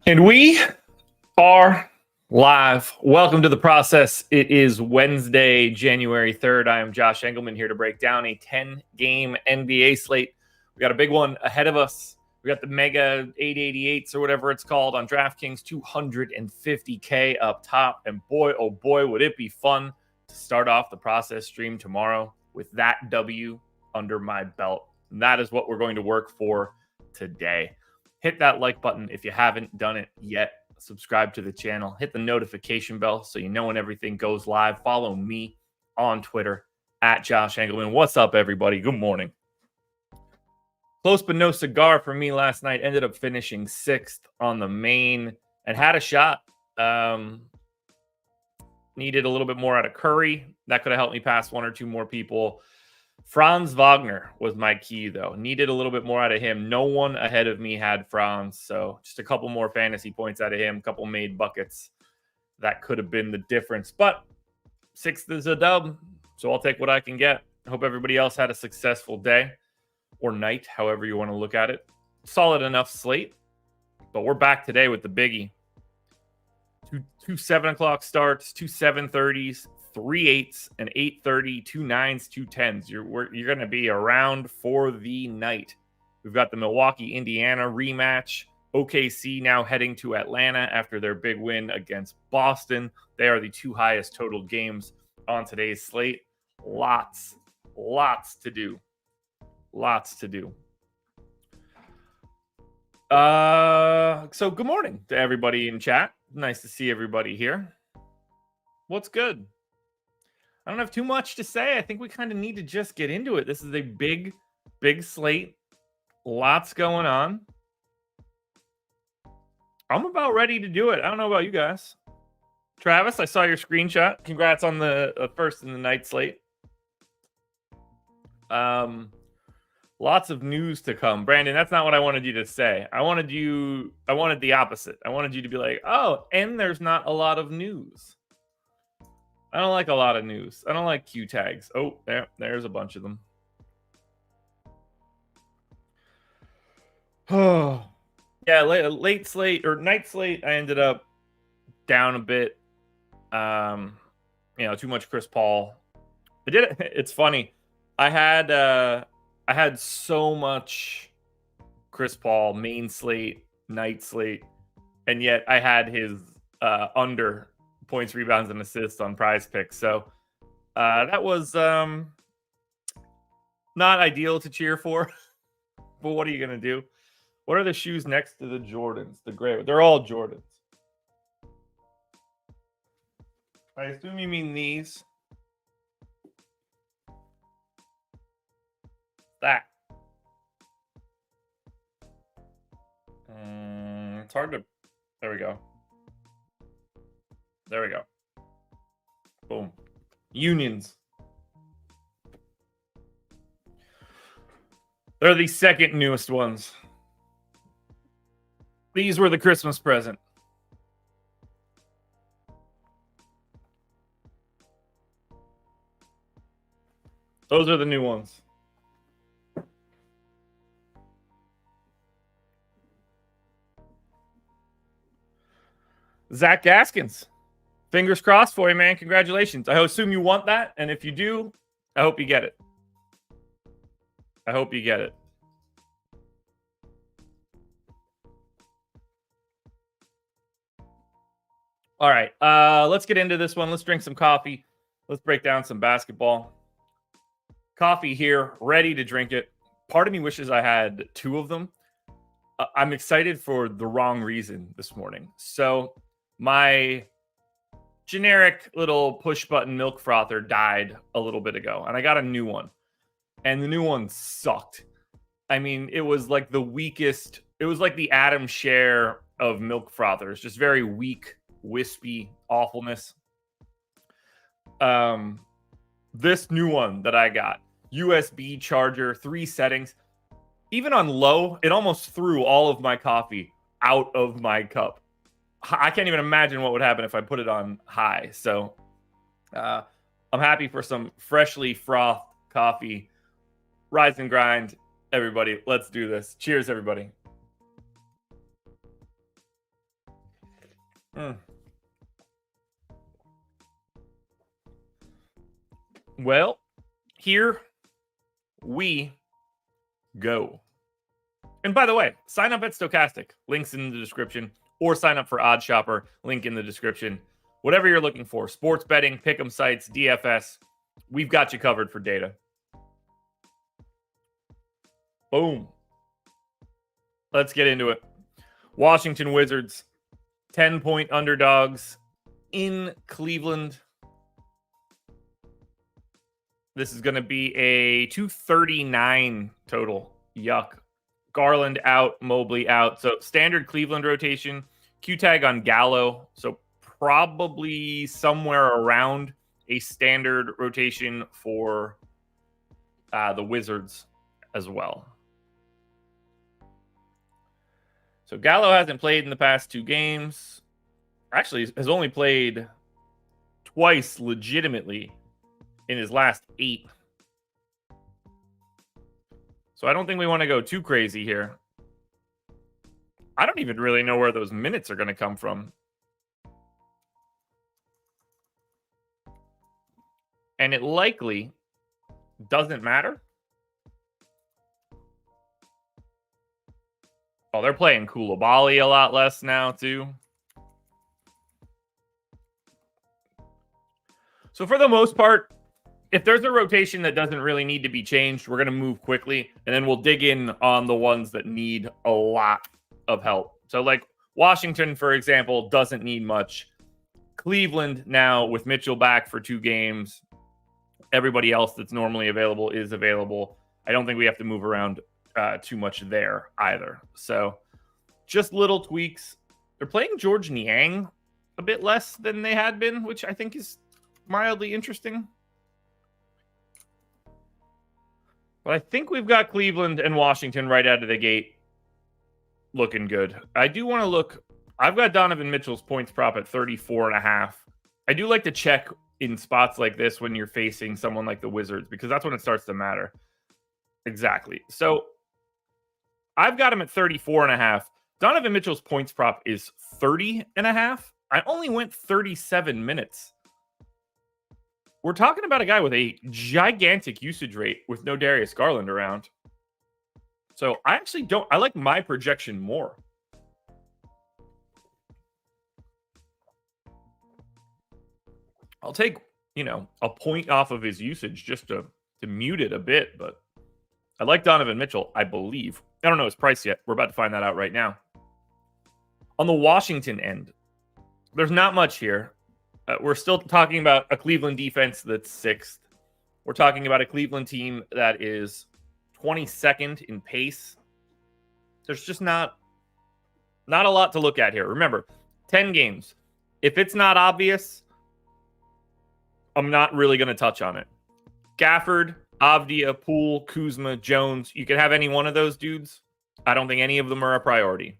And we are live. Welcome to the process. It is Wednesday, January 3rd. I am Josh Engleman here to break down a 10-game NBA slate. We got a big one ahead of us. We got the mega 888s or whatever it's called on DraftKings, 250K up top. And boy, oh boy, would it be fun to start off the process stream tomorrow with that W under my belt. And that is what we're going to work for today. Hit that like button if you haven't done it yet. Subscribe to the channel. Hit the notification bell so you know when everything goes live. Follow me on Twitter at Josh Engleman. What's up, everybody? Good morning. Close but no cigar for me last night. Ended up finishing 6th on the main and had a shot. Needed a little bit more out of Curry. That could have helped me pass one or two more people. Franz Wagner was my key, though. Needed a little bit more out of him. No one ahead of me had Franz, so just a couple more fantasy points out of him, a couple made buckets. That could have been the difference. But 6th is a dub, so I'll take what I can get. I hope everybody else had a successful day or night, however you want to look at it. Solid enough slate, but we're back today with the biggie. Two 7 o'clock starts, two 7:30s, 3 8s, an 8:30, 2 9s, 2 10s. You're going to be around for the night. We've got the Milwaukee, Indiana rematch. OKC now heading to Atlanta after their big win against Boston. They are the two highest total games on today's slate. Lots to do. Lots to do. So good morning to everybody in chat. Nice to see everybody here. What's good? I don't have too much to say. I think we kind of need to just get into it. This is a big slate. Lots going on. I'm about ready to do it. I don't know about you guys. Travis, I saw your screenshot. Congrats on the first in the night slate. Lots of news to come. Brandon, that's not what I wanted you to say. I wanted the opposite. I wanted you to be like, oh, and there's not a lot of news. I don't like a lot of news. I don't like Q tags. Oh, there's a bunch of them. Oh, yeah, late slate or night slate. I ended up down a bit. Too much Chris Paul. It's funny. I had so much Chris Paul main slate, night slate, and yet I had his under points, rebounds, and assists on Prize Picks. So that was not ideal to cheer for. But what are you going to do? What are the shoes next to the Jordans? The gray. They're all Jordans. I assume you mean these. That. It's hard to... There we go. There we go. Boom. Unions. They're the second newest ones. These were the Christmas present. Those are the new ones. Zach Gaskins. Fingers crossed for you, man. Congratulations. I assume you want that. And if you do, I hope you get it. I hope you get it. All right. Let's get into this one. Let's drink some coffee. Let's break down some basketball. Coffee here, ready to drink it. Part of me wishes I had two of them. I'm excited for the wrong reason this morning. So my generic little push button milk frother died a little bit ago, and I got a new one. And the new one sucked. I mean, it was like the weakest. It was like the Adam Share of milk frothers, just very weak, wispy awfulness. This new one that I got, USB charger, 3 settings. Even on low, it almost threw all of my coffee out of my cup. I can't even imagine what would happen if I put it on high. So I'm happy for some freshly frothed coffee. Rise and grind, everybody. Let's do this. Cheers, everybody. Hmm. Well, here we go. And by the way, sign up at Stochastic. Links in the description. Or sign up for Odd Shopper. Link in the description. Whatever you're looking for. Sports betting, pick'em sites, DFS. We've got you covered for data. Boom. Let's get into it. Washington Wizards, 10-point underdogs in Cleveland. This is going to be a 239 total. Yuck. Garland out, Mobley out. So standard Cleveland rotation. Q-tag on Gallo. So probably somewhere around a standard rotation for the Wizards as well. So Gallo hasn't played in the past 2 games. Actually, has only played twice legitimately in his last 8. So I don't think we want to go too crazy here. I don't even really know where those minutes are going to come from. And it likely doesn't matter. Oh, they're playing Koulibaly a lot less now, too. So for the most part, if there's a rotation that doesn't really need to be changed, we're going to move quickly, and then we'll dig in on the ones that need a lot of help. So like Washington, for example, doesn't need much. Cleveland now with Mitchell back for 2 games. Everybody else that's normally available is available. I don't think we have to move around too much there either. So just little tweaks. They're playing George Niang a bit less than they had been, which I think is mildly interesting. But I think we've got Cleveland and Washington right out of the gate looking good. I do want to look. I've got Donovan Mitchell's points prop at 34.5. I do like to check in spots like this when you're facing someone like the Wizards, because that's when it starts to matter. Exactly. So I've got him at 34.5. Donovan Mitchell's points prop is 30.5. I only went 37 minutes. We're talking about a guy with a gigantic usage rate with no Darius Garland around. So I actually don't. I like my projection more. I'll take, a point off of his usage just to mute it a bit, but I like Donovan Mitchell, I believe. I don't know his price yet. We're about to find that out right now. On the Washington end, there's not much here. We're still talking about a Cleveland defense that's 6th. We're talking about a Cleveland team that is 22nd in pace. There's just not a lot to look at here. Remember, 10 games. If it's not obvious, I'm not really going to touch on it. Gafford, Avdia, Poole, Kuzma, Jones. You could have any one of those dudes. I don't think any of them are a priority.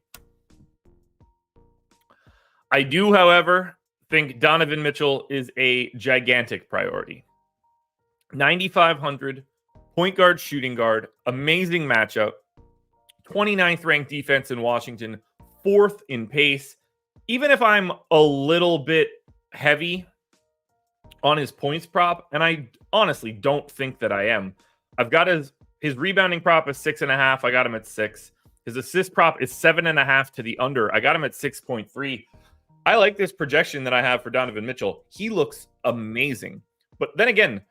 I do, however, think Donovan Mitchell is a gigantic priority. 9,500, point guard, shooting guard, amazing matchup. 29th ranked defense in Washington, 4th in pace. Even if I'm a little bit heavy on his points prop, and I honestly don't think that I am. I've got his rebounding prop is 6.5. I got him at 6. His assist prop is 7.5 to the under. I got him at 6.3. I like this projection that I have for Donovan Mitchell. He looks amazing. But then again,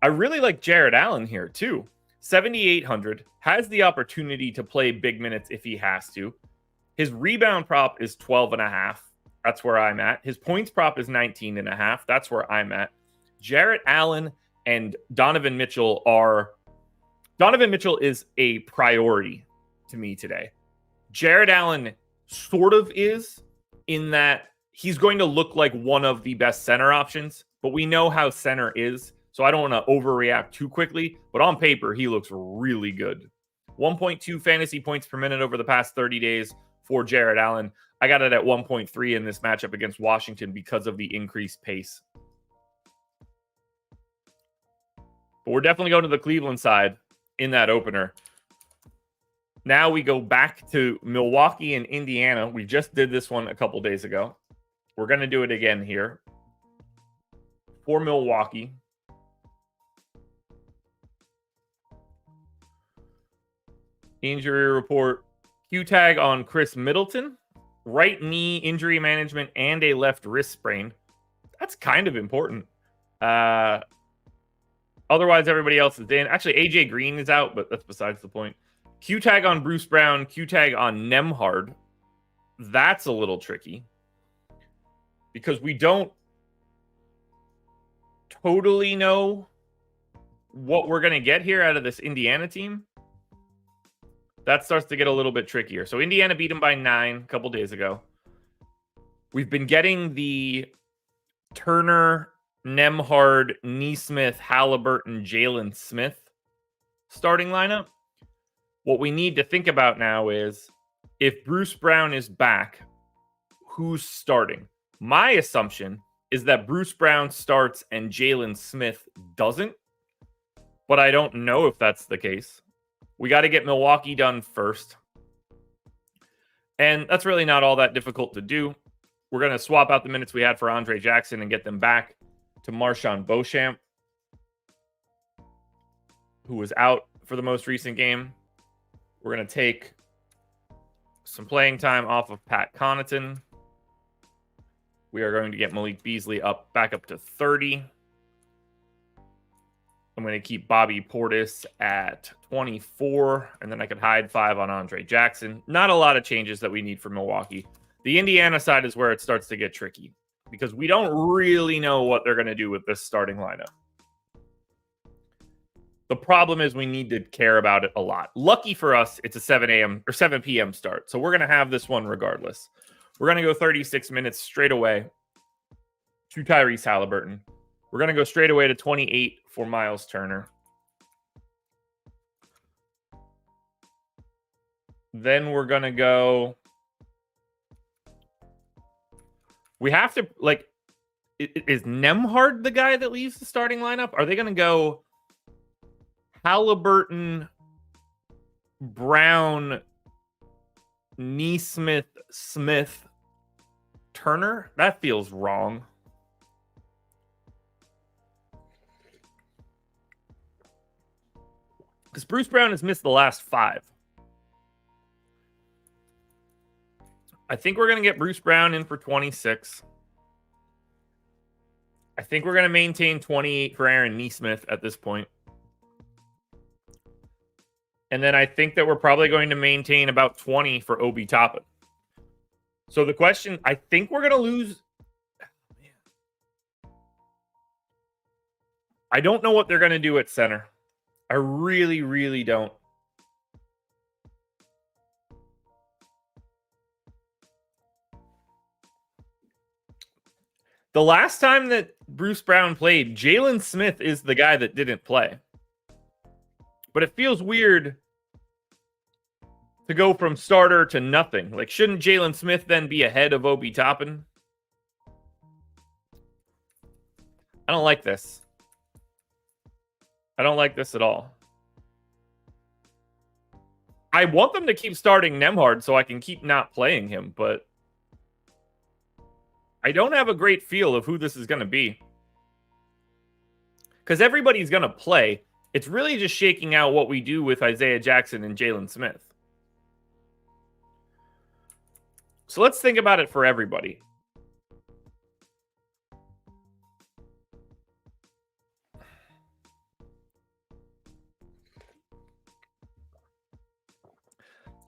I really like Jared Allen here too. 7,800, has the opportunity to play big minutes if he has to. His rebound prop is 12.5. That's where I'm at. His points prop is 19.5. That's where I'm at. Jarrett Allen and Donovan Mitchell is a priority to me today. Jarrett Allen sort of is, in that he's going to look like one of the best center options, but we know how center is, so I don't want to overreact too quickly, but on paper, he looks really good. 1.2 fantasy points per minute over the past 30 days for Jarrett Allen. I got it at 1.3 in this matchup against Washington because of the increased pace. But we're definitely going to the Cleveland side in that opener. Now we go back to Milwaukee and Indiana. We just did this one a couple days ago. We're going to do it again here. For Milwaukee. Injury report. Q-tag on Chris Middleton. Right knee injury management and a left wrist sprain. That's kind of important. Otherwise, everybody else is in. Actually, AJ Green is out, but that's besides the point. Q-tag on Bruce Brown. Q-tag on Nembhard. That's a little tricky. Because we don't totally know what we're going to get here out of this Indiana team. That starts to get a little bit trickier. So Indiana beat them by 9 a couple days ago. We've been getting the Turner, Nembhard, Nesmith, Halliburton, Jalen Smith starting lineup. What we need to think about now is if Bruce Brown is back, who's starting? My assumption is that Bruce Brown starts and Jalen Smith doesn't, but I don't know if that's the case. We got to get Milwaukee done first. And that's really not all that difficult to do. We're going to swap out the minutes we had for Andre Jackson and get them back to Marshawn Beauchamp, who was out for the most recent game. We're going to take some playing time off of Pat Connaughton. We are going to get Malik Beasley back up to 30. I'm going to keep Bobby Portis at 24, and then I could hide 5 on Andre Jackson. Not a lot of changes that we need for Milwaukee. The Indiana side is where it starts to get tricky because we don't really know what they're going to do with this starting lineup. The problem is we need to care about it a lot. Lucky for us, it's a 7 a.m. or 7 p.m. start, so we're going to have this one regardless. We're going to go 36 minutes straight away to Tyrese Halliburton. We're going to go straight away to 28 for Miles Turner. Then we're going to go... We have to, like, is Nembhard the guy that leaves the starting lineup? Are they going to go Halliburton, Brown, Nesmith, Smith, Turner? That feels wrong. Because Bruce Brown has missed the last 5. I think we're going to get Bruce Brown in for 26. I think we're going to maintain 28 for Aaron Nesmith at this point. And then I think that we're probably going to maintain about 20 for Obi Toppin. So the question, I think we're going to lose. I don't know what they're going to do at center. I really, really don't. The last time that Bruce Brown played, Jalen Smith is the guy that didn't play. But it feels weird to go from starter to nothing. Like, shouldn't Jalen Smith then be ahead of Obi Toppin? I don't like this. I don't like this at all. I want them to keep starting Nembhard so I can keep not playing him, but I don't have a great feel of who this is going to be. Because everybody's going to play. It's really just shaking out what we do with Isaiah Jackson and Jalen Smith. So let's think about it for everybody.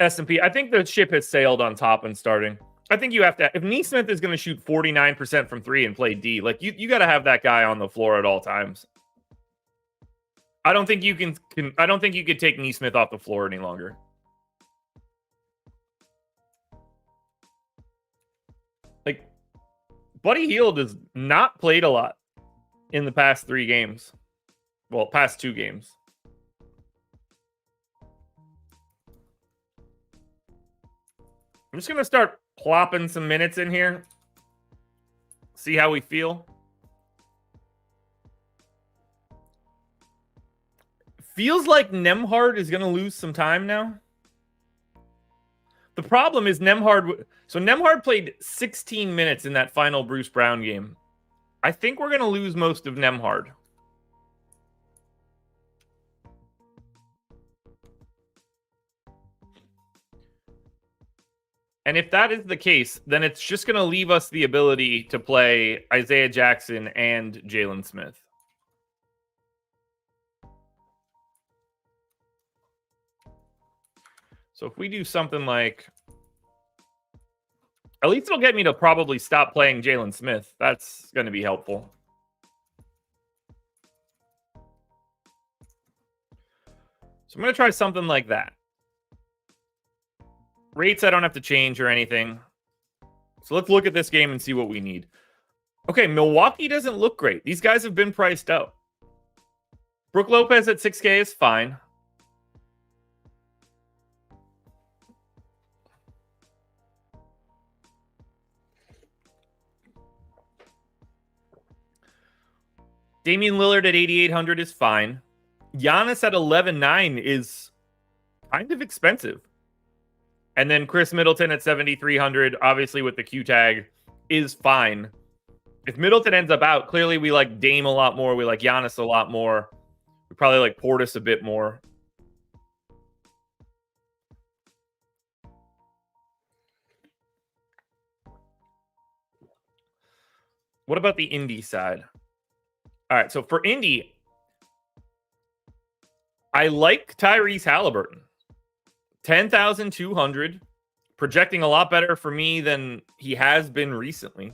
S&P, I think the ship has sailed on Toppin starting. I think you have to, if Nesmith is going to shoot 49% from 3 and play D, like you got to have that guy on the floor at all times. I don't think you can I don't think you could take Nesmith off the floor any longer. Like, Buddy Hield has not played a lot in the past 3 games. Well, past 2 games. I'm just going to start plopping some minutes in here. See how we feel. Feels like Nembhard is going to lose some time now. The problem is Nembhard. So Nembhard played 16 minutes in that final Bruce Brown game. I think we're going to lose most of Nembhard. And if that is the case, then it's just going to leave us the ability to play Isaiah Jackson and Jalen Smith. So if we do something like, at least it'll get me to probably stop playing Jalen Smith. That's going to be helpful. So I'm going to try something like that. Rates I don't have to change or anything. So let's look at this game and see what we need. Okay, Milwaukee doesn't look great. These guys have been priced out. Brook Lopez at 6K is fine. Damian Lillard at 8,800 is fine. Giannis at 11,900 is kind of expensive. And then Chris Middleton at 7,300, obviously with the Q tag, is fine. If Middleton ends up out, clearly we like Dame a lot more. We like Giannis a lot more. We probably like Portis a bit more. What about the Indy side? All right, so for Indy, I like Tyrese Halliburton. 10,200, projecting a lot better for me than he has been recently.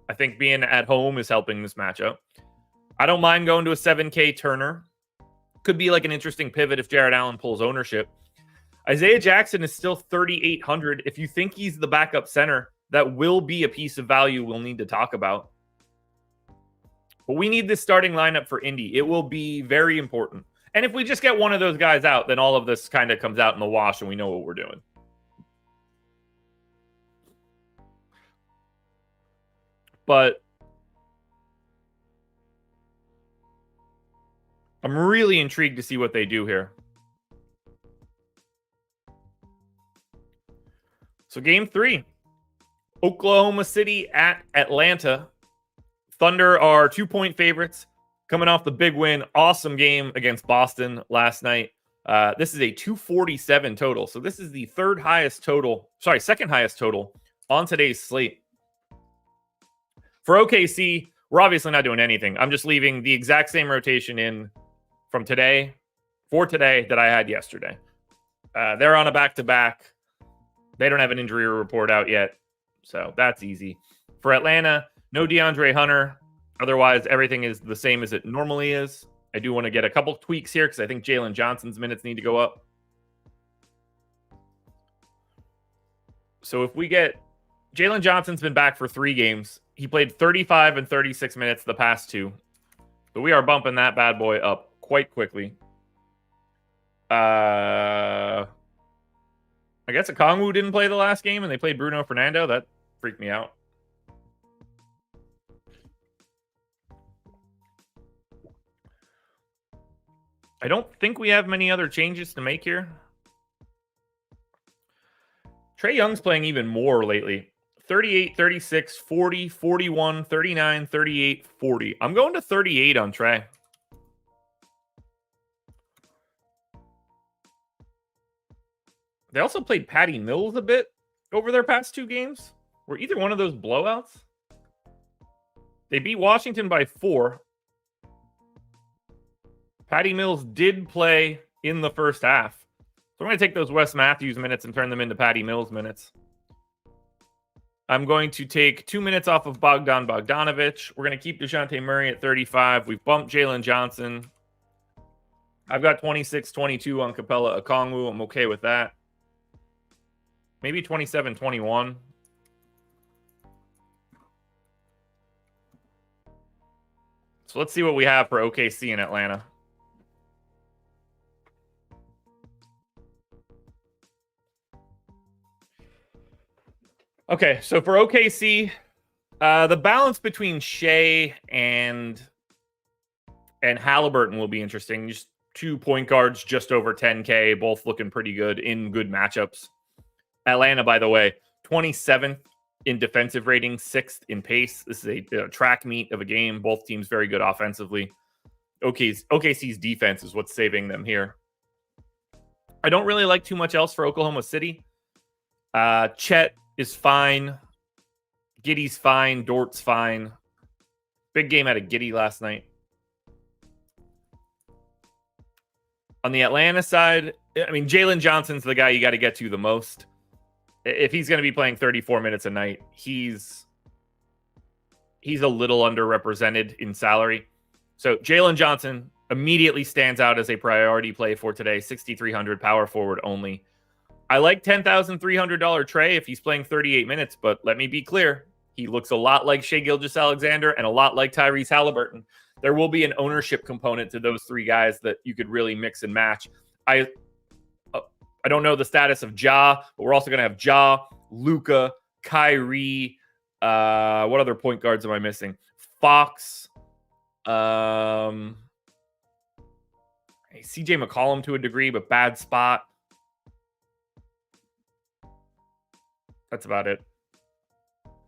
I think being at home is helping this matchup. I don't mind going to a 7K Turner. Could be like an interesting pivot if Jared Allen pulls ownership. Isaiah Jackson is still 3,800. If you think he's the backup center, that will be a piece of value we'll need to talk about. But we need this starting lineup for Indy. It will be very important. And if we just get one of those guys out, then all of this kind of comes out in the wash and we know what we're doing. But I'm really intrigued to see what they do here. So game 3, Oklahoma City at Atlanta. Thunder are 2-point favorites. Coming off the big win, awesome game against Boston last night. This is a 247 total. So this is the second highest total on today's slate. For OKC, we're obviously not doing anything. I'm just leaving the exact same rotation in from today that I had yesterday. They're on a back-to-back. They don't have an injury report out yet. So that's easy. For Atlanta, no DeAndre Hunter. Otherwise, everything is the same as it normally is. I do want to get a couple tweaks here because I think Jalen Johnson's minutes need to go up. So if we get... Jalen Johnson's been back for 3 games. He played 35 and 36 minutes the past 2. So we are bumping that bad boy up quite quickly. I guess Okongwu didn't play the last game and they played Bruno Fernando. That freaked me out. I don't think we have many other changes to make here. Trae Young's playing even more lately. 38, 36, 40, 41, 39, 38, 40. I'm going to 38 on Trae. They also played Patty Mills a bit over their past 2 games. Were either one of those blowouts? They beat Washington by 4. Patty Mills did play in the first half. So I'm going to take those Wes Matthews minutes and turn them into Patty Mills minutes. I'm going to take 2 minutes off of Bogdan Bogdanovic. We're going to keep DeJounte Murray at 35. We've bumped Jalen Johnson. I've got 26-22 on Capella Okongwu. I'm okay with that. Maybe 27-21. So let's see what we have for OKC in Atlanta. Okay, so for OKC, the balance between Shea and Halliburton will be interesting. Just 2 point guards just over 10K, both looking pretty good in good matchups. Atlanta, by the way, 27th in defensive rating, 6th in pace. This is a track meet of a game. Both teams very good offensively. OKC's defense is what's saving them here. I don't really like too much else for Oklahoma City. Chet is fine. Giddey's fine. Dort's fine. Big game out of Giddey last night. On the Atlanta side, I mean, Jalen Johnson's the guy you got to get to the most. If he's going to be playing 34 minutes a night, he's a little underrepresented in salary. So Jalen Johnson immediately stands out as a priority play for today. 6,300 power forward only. I like $10,300 Trey if he's playing 38 minutes, but let me be clear. He looks a lot like Shai Gilgeous-Alexander and a lot like Tyrese Halliburton. There will be an ownership component to those three guys that you could really mix and match. I don't know the status of Ja, but we're also going to have Ja, Luka, Kyrie. What other point guards am I missing? Fox. CJ McCollum to a degree, but bad spot. That's about it.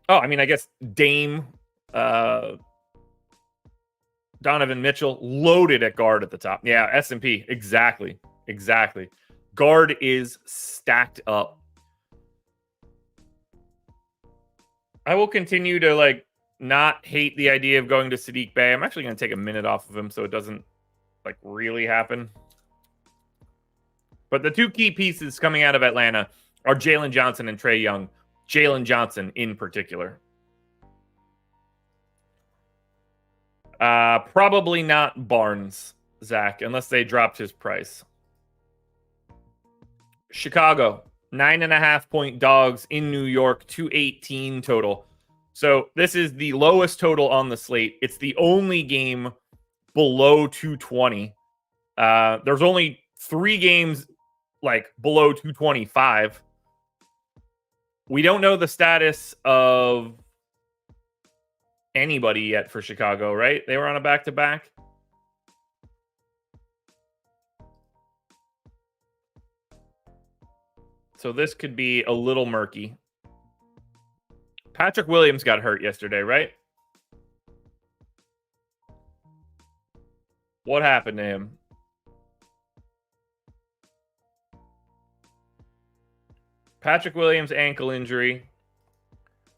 Oh, I mean, I guess Dame, Donovan Mitchell, loaded at guard at the top. Yeah, S&P. Exactly. Guard is stacked up. I will continue to not hate the idea of going to Sadiq Bey. I'm actually going to take a minute off of him so it doesn't really happen. But the two key pieces coming out of Atlanta are Jalen Johnson and Trae Young. Jalen Johnson in particular. Probably not Barnes, Zach, unless they dropped his price. Chicago, 9.5-point dogs in New York, 218 total. So this is the lowest total on the slate. It's the only game below 220. There's only 3 games below 225. We don't know the status of anybody yet for Chicago, right? They were on a back-to-back. So this could be a little murky. Patrick Williams got hurt yesterday, right? What happened to him? Patrick Williams ankle injury.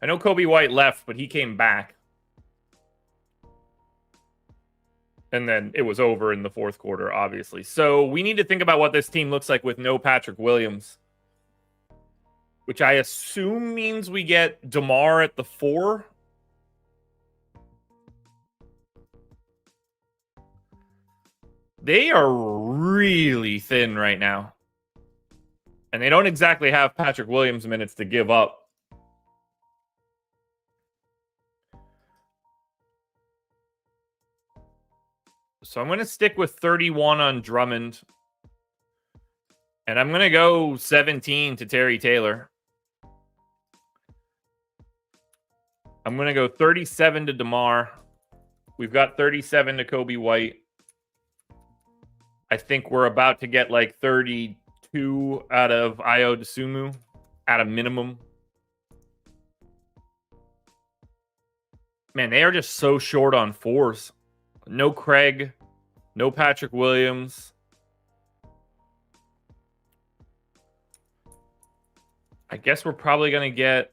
I know Kobe White left, but he came back. And then it was over in the fourth quarter, obviously. So we need to think about what this team looks like with no Patrick Williams, which I assume means we get DeMar at the 4. They are really thin right now. And they don't exactly have Patrick Williams minutes to give up. So I'm going to stick with 31 on Drummond. And I'm going to go 17 to Terry Taylor. I'm going to go 37 to DeMar. We've got 37 to Kobe White. I think we're about to get 32 out of Ayo Dosunmu at a minimum. Man, they are just so short on 4s. No Craig. No Patrick Williams. I guess we're probably going to get...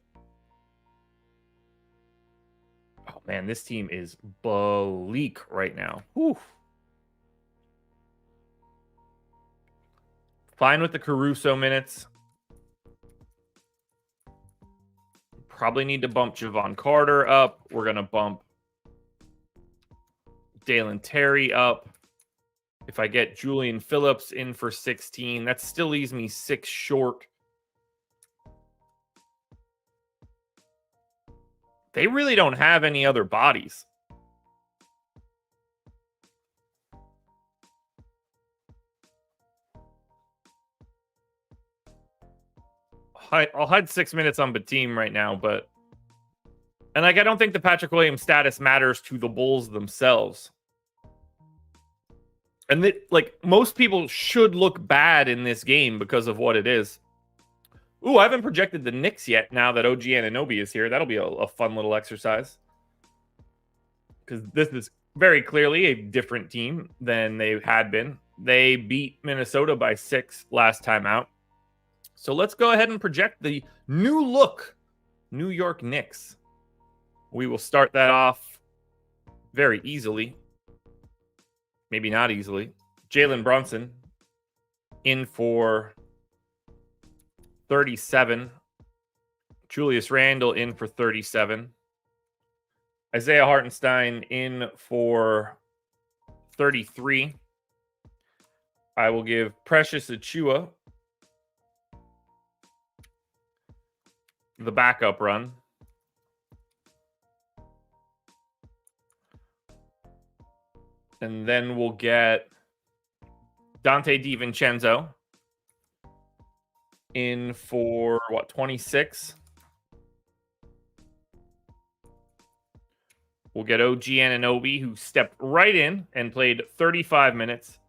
Oh, man, this team is bleak right now. Whew. Fine with the Caruso minutes. Probably need to bump Javon Carter up. We're going to bump Dalen Terry up. If I get Julian Phillips in for 16, that still leaves me 6 short. They really don't have any other bodies. I'll hide 6 minutes on Bateem right now, but... And I don't think the Patrick Williams status matters to the Bulls themselves. And most people should look bad in this game because of what it is. Ooh, I haven't projected the Knicks yet now that OG Anunoby is here. That'll be a fun little exercise. Because this is very clearly a different team than they had been. They beat Minnesota by 6 last time out. So let's go ahead and project the new look New York Knicks. We will start that off very easily. Maybe not easily. Jalen Brunson in for 37. Julius Randle in for 37. Isaiah Hartenstein in for 33. I will give Precious Achiuwa the backup run. And then we'll get Dante DiVincenzo in for, 26? We'll get OG Anunoby, who stepped right in and played 35 minutes.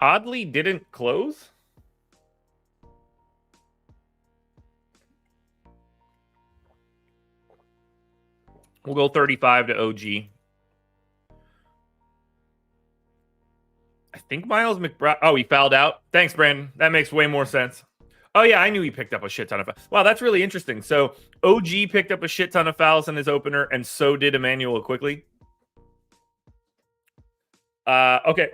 Oddly didn't close. We'll go 35 to OG. I think Miles McBride. Oh, he fouled out. Thanks, Brandon. That makes way more sense. Oh, yeah, I knew he picked up a shit ton of fouls. Wow, that's really interesting. So OG picked up a shit ton of fouls in his opener, and so did Emmanuel Quickly. Okay,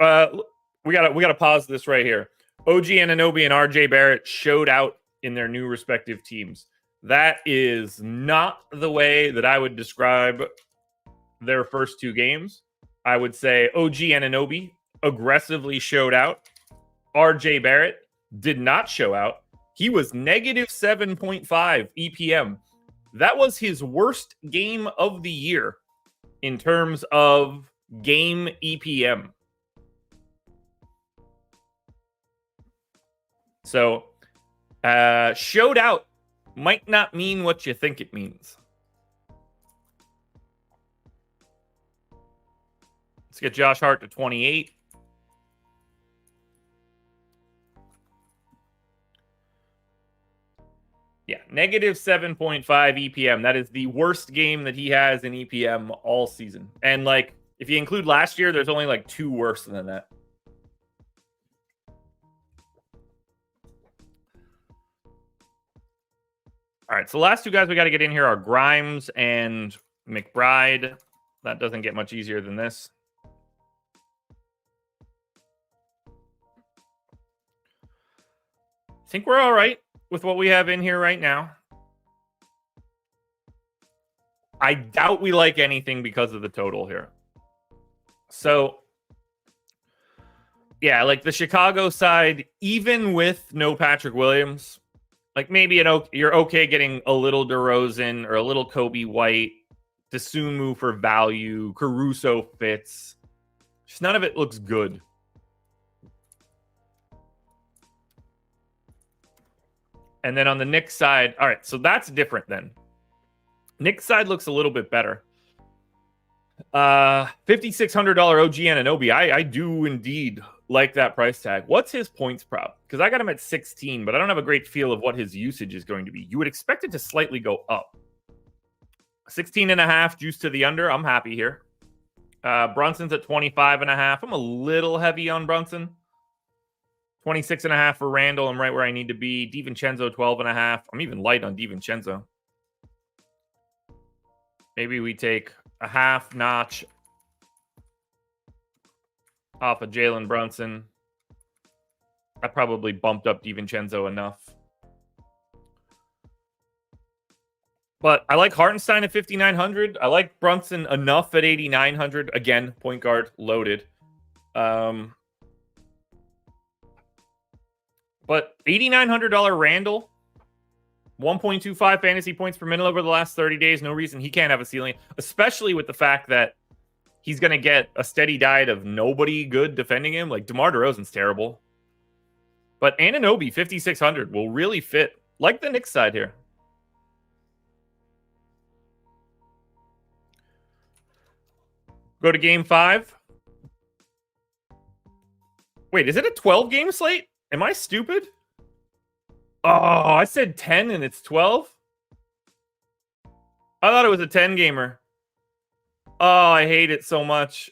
we gotta pause this right here. OG Anunoby and RJ Barrett showed out in their new respective teams. That is not the way that I would describe their first two games. I would say OG Anunoby aggressively showed out. RJ Barrett did not show out. He was negative 7.5 EPM. That was his worst game of the year in terms of game EPM. So, showed out might not mean what you think it means. Let's get Josh Hart to 28. Yeah, negative 7.5 EPM. That is the worst game that he has in EPM all season. And like, if you include last year, there's only like 2 worse than that. All right, so the last two guys we got to get in here are Grimes and McBride. That doesn't get much easier than this. I think we're all right with what we have in here right now. I doubt we like anything because of the total here. So, yeah, like the Chicago side, even with no Patrick Williams, like maybe you're okay getting a little DeRozan or a little Kobe White, Dosunmu for value, Caruso fits. Just none of it looks good. And then on the Knicks side, all right, so that's different then. Knicks side looks a little bit better. $5,600 OG Anunoby. I do indeed like that price tag. What's his points prop? Because I got him at 16, but I don't have a great feel of what his usage is going to be. You would expect it to slightly go up. 16.5 juice to the under. I'm happy here. Brunson's at 25.5. I'm a little heavy on Brunson. 26.5 for Randall. I'm right where I need to be. DiVincenzo 12.5. I'm even light on DiVincenzo. Maybe we take a half notch off of Jalen Brunson. I probably bumped up DiVincenzo enough. But I like Hartenstein at 5,900. I like Brunson enough at 8,900. Again, point guard loaded. But $8,900 Randall, 1.25 fantasy points per minute over the last 30 days. No reason he can't have a ceiling, especially with the fact that he's going to get a steady diet of nobody good defending him. Like DeMar DeRozan's terrible. But Anunoby, 5,600 will really fit. Like the Knicks side here. Go to game 5. Wait, is it a 12-game slate? Am I stupid? Oh, I said 10 and it's 12? I thought it was a 10 gamer. Oh, I hate it so much.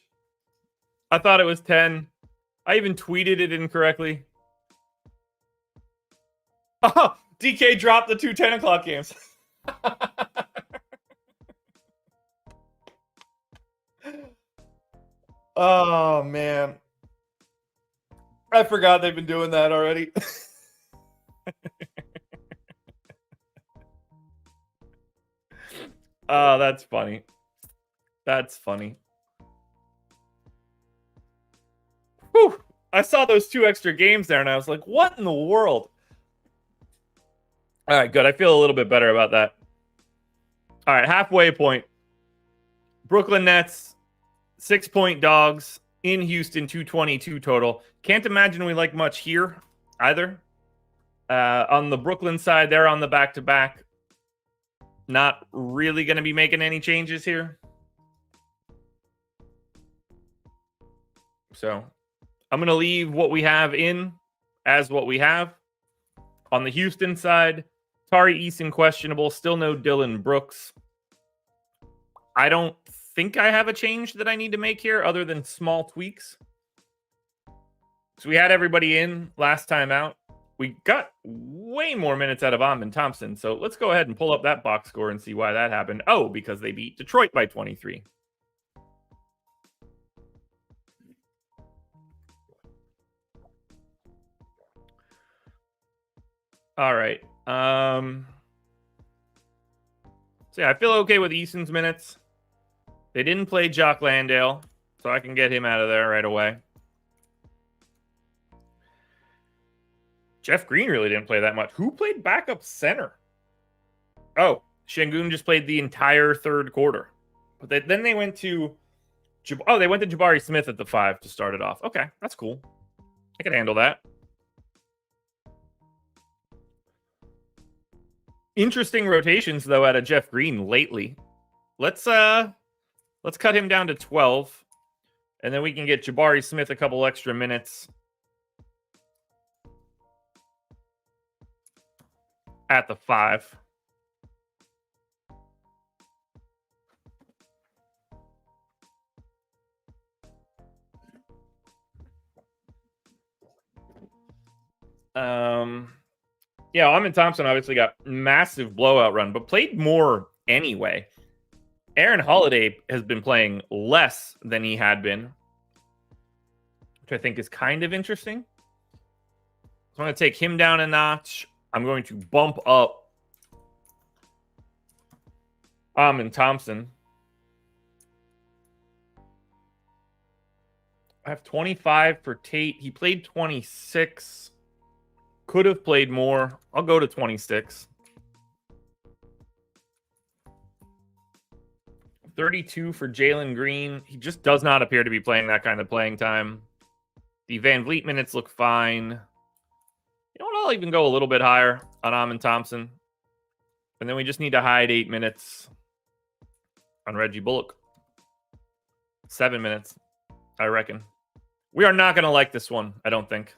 I thought it was 10. I even tweeted it incorrectly. Oh, DK dropped the 10 o'clock games. Oh, man. I forgot they've been doing that already. Oh, that's funny. That's funny. Whew. I saw those 2 extra games there, and I was like, what in the world? All right, good. I feel a little bit better about that. All right, halfway point. Brooklyn Nets, 6-point dogs in Houston, 222 total. Can't imagine we like much here either. On the Brooklyn side, they're on the back-to-back. Not really going to be making any changes here. So I'm going to leave what we have in as what we have. On the Houston side, Tari Eason questionable. Still no Dylan Brooks. I don't think I have a change that I need to make here other than small tweaks. So we had everybody in last time out. We got way more minutes out of Amon Thompson. So let's go ahead and pull up that box score and see why that happened. Oh, because they beat Detroit by 23. All right. So yeah, I feel okay with Eason's minutes. They didn't play Jock Landale, so I can get him out of there right away. Jeff Green really didn't play that much. Who played backup center? Oh, Şengün just played the entire third quarter. But then they went to... they went to Jabari Smith at the 5 to start it off. Okay, that's cool. I can handle that. Interesting rotations, though, out of Jeff Green lately. Let's cut him down to 12. And then we can get Jabari Smith a couple extra minutes at the 5. Yeah, Amon Thompson obviously got massive blowout run, but played more anyway. Aaron Holiday has been playing less than he had been, which I think is kind of interesting. So I'm going to take him down a notch. I'm going to bump up Amon Thompson. I have 25 for Tate. He played 26. Could have played more. I'll go to 26. 32 for Jalen Green. He just does not appear to be playing that kind of playing time. The Van Vliet minutes look fine. You know what? I'll even go a little bit higher on Amon Thompson. And then we just need to hide 8 minutes on Reggie Bullock. 7 minutes, I reckon. We are not going to like this one, I don't think.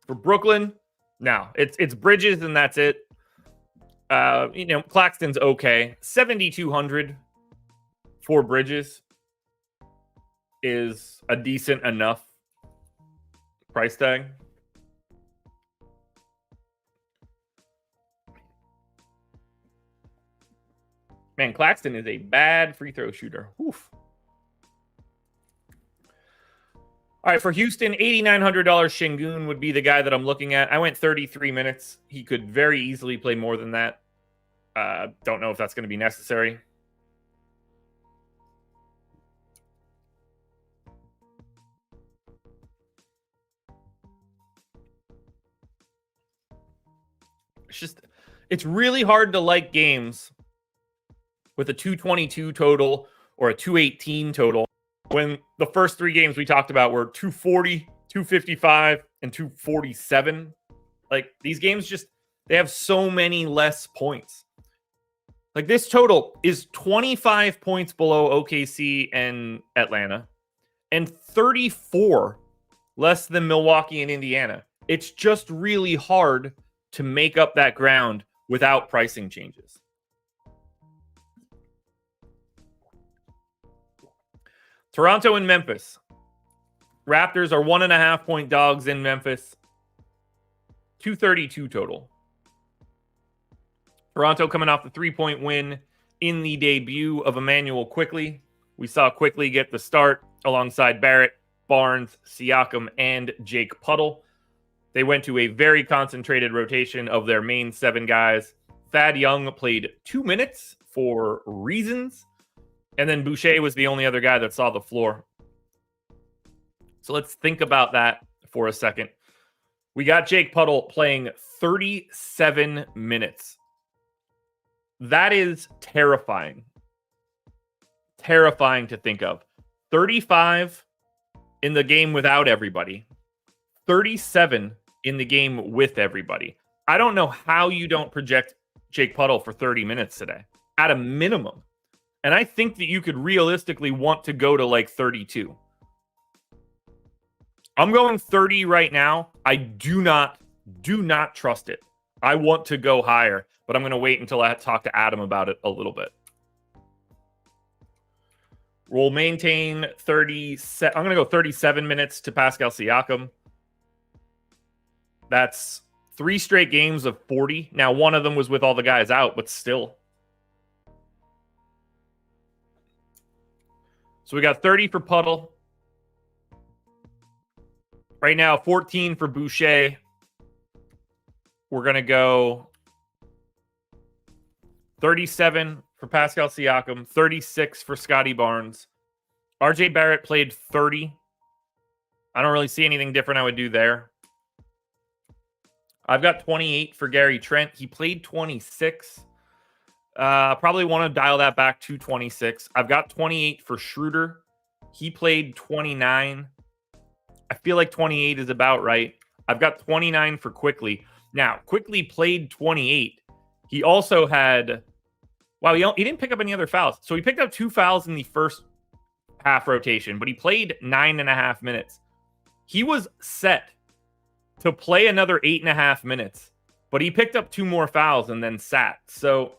For Brooklyn, no. It's Bridges and that's it. Claxton's okay. 7,200 for Bridges is a decent enough price tag. Man, Claxton is a bad free throw shooter. Oof. All right, for Houston, $8,900 Şengün would be the guy that I'm looking at. I went 33 minutes. He could very easily play more than that. Don't know if that's going to be necessary. It's really hard to like games with a 222 total or a 218 total when the first 3 games we talked about were 240, 255, and 247. Like, these games they have so many less points. Like, this total is 25 points below OKC and Atlanta and 34 less than Milwaukee and Indiana. It's just really hard to make up that ground without pricing changes. Toronto and Memphis. Raptors are 1.5-point dogs in Memphis. 232 total. Toronto coming off the 3-point win in the debut of Emmanuel Quickley. We saw Quickley get the start alongside Barrett, Barnes, Siakam, and Jake Puddle. They went to a very concentrated rotation of their main 7 guys. Thad Young played 2 minutes for reasons. And then Boucher was the only other guy that saw the floor. So let's think about that for a second. We got Jake Puddle playing 37 minutes. That is terrifying. Terrifying to think of. 35 in the game without everybody. 37 in the game with everybody. I don't know how you don't project Jake Puddle for 30 minutes today, at a minimum. And I think that you could realistically want to go to like 32. I'm going 30 right now. I do not trust it. I want to go higher, but I'm going to wait until I talk to Adam about it a little bit. We'll maintain 30. I'm going to go 37 minutes to Pascal Siakam. That's 3 straight games of 40. Now, one of them was with all the guys out, but still. So we got 30 for Puddle. Right now, 14 for Boucher. We're going to go 37 for Pascal Siakam, 36 for Scotty Barnes. RJ Barrett played 30. I don't really see anything different I would do there. I've got 28 for Gary Trent. He played 26. Probably want to dial that back to 26. I've got 28 for Schroeder. He played 29. I feel like 28 is about right. I've got 29 for Quickley. Now, Quickley played 28. He also had... Wow, he didn't pick up any other fouls. So he picked up 2 fouls in the first half rotation, but he played 9.5 minutes. He was set to play another 8.5 minutes, but he picked up 2 more fouls and then sat. So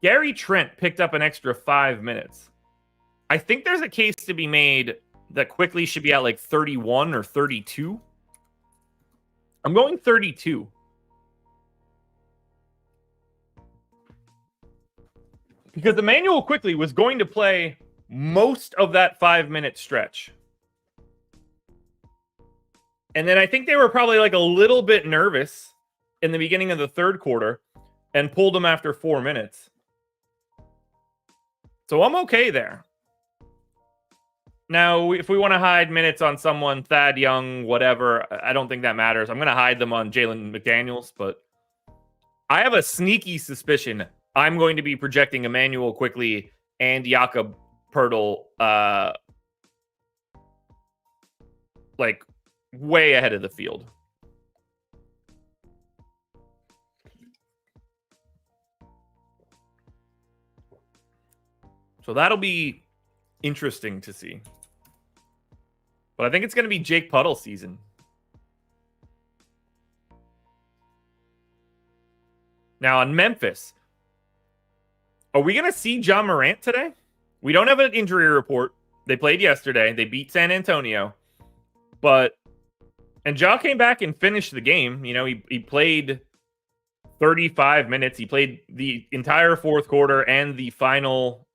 Gary Trent picked up an extra 5 minutes. I think there's a case to be made that Quickley should be at like 31 or 32. I'm going 32. Because Emmanuel Quickley was going to play most of that 5-minute stretch. And then I think they were probably like a little bit nervous in the beginning of the third quarter and pulled him after 4 minutes. So I'm okay there. Now, if we want to hide minutes on someone, Thad Young, whatever, I don't think that matters. I'm going to hide them on Jalen McDaniels, but I have a sneaky suspicion I'm going to be projecting Emmanuel Quickley and Jakob Poeltl like way ahead of the field. So that'll be interesting to see. But I think it's going to be Jake Puddle season. Now on Memphis, are we going to see John Morant today? We don't have an injury report. They played yesterday. They beat San Antonio. And Ja came back and finished the game. You know, he played 35 minutes. He played the entire fourth quarter and the final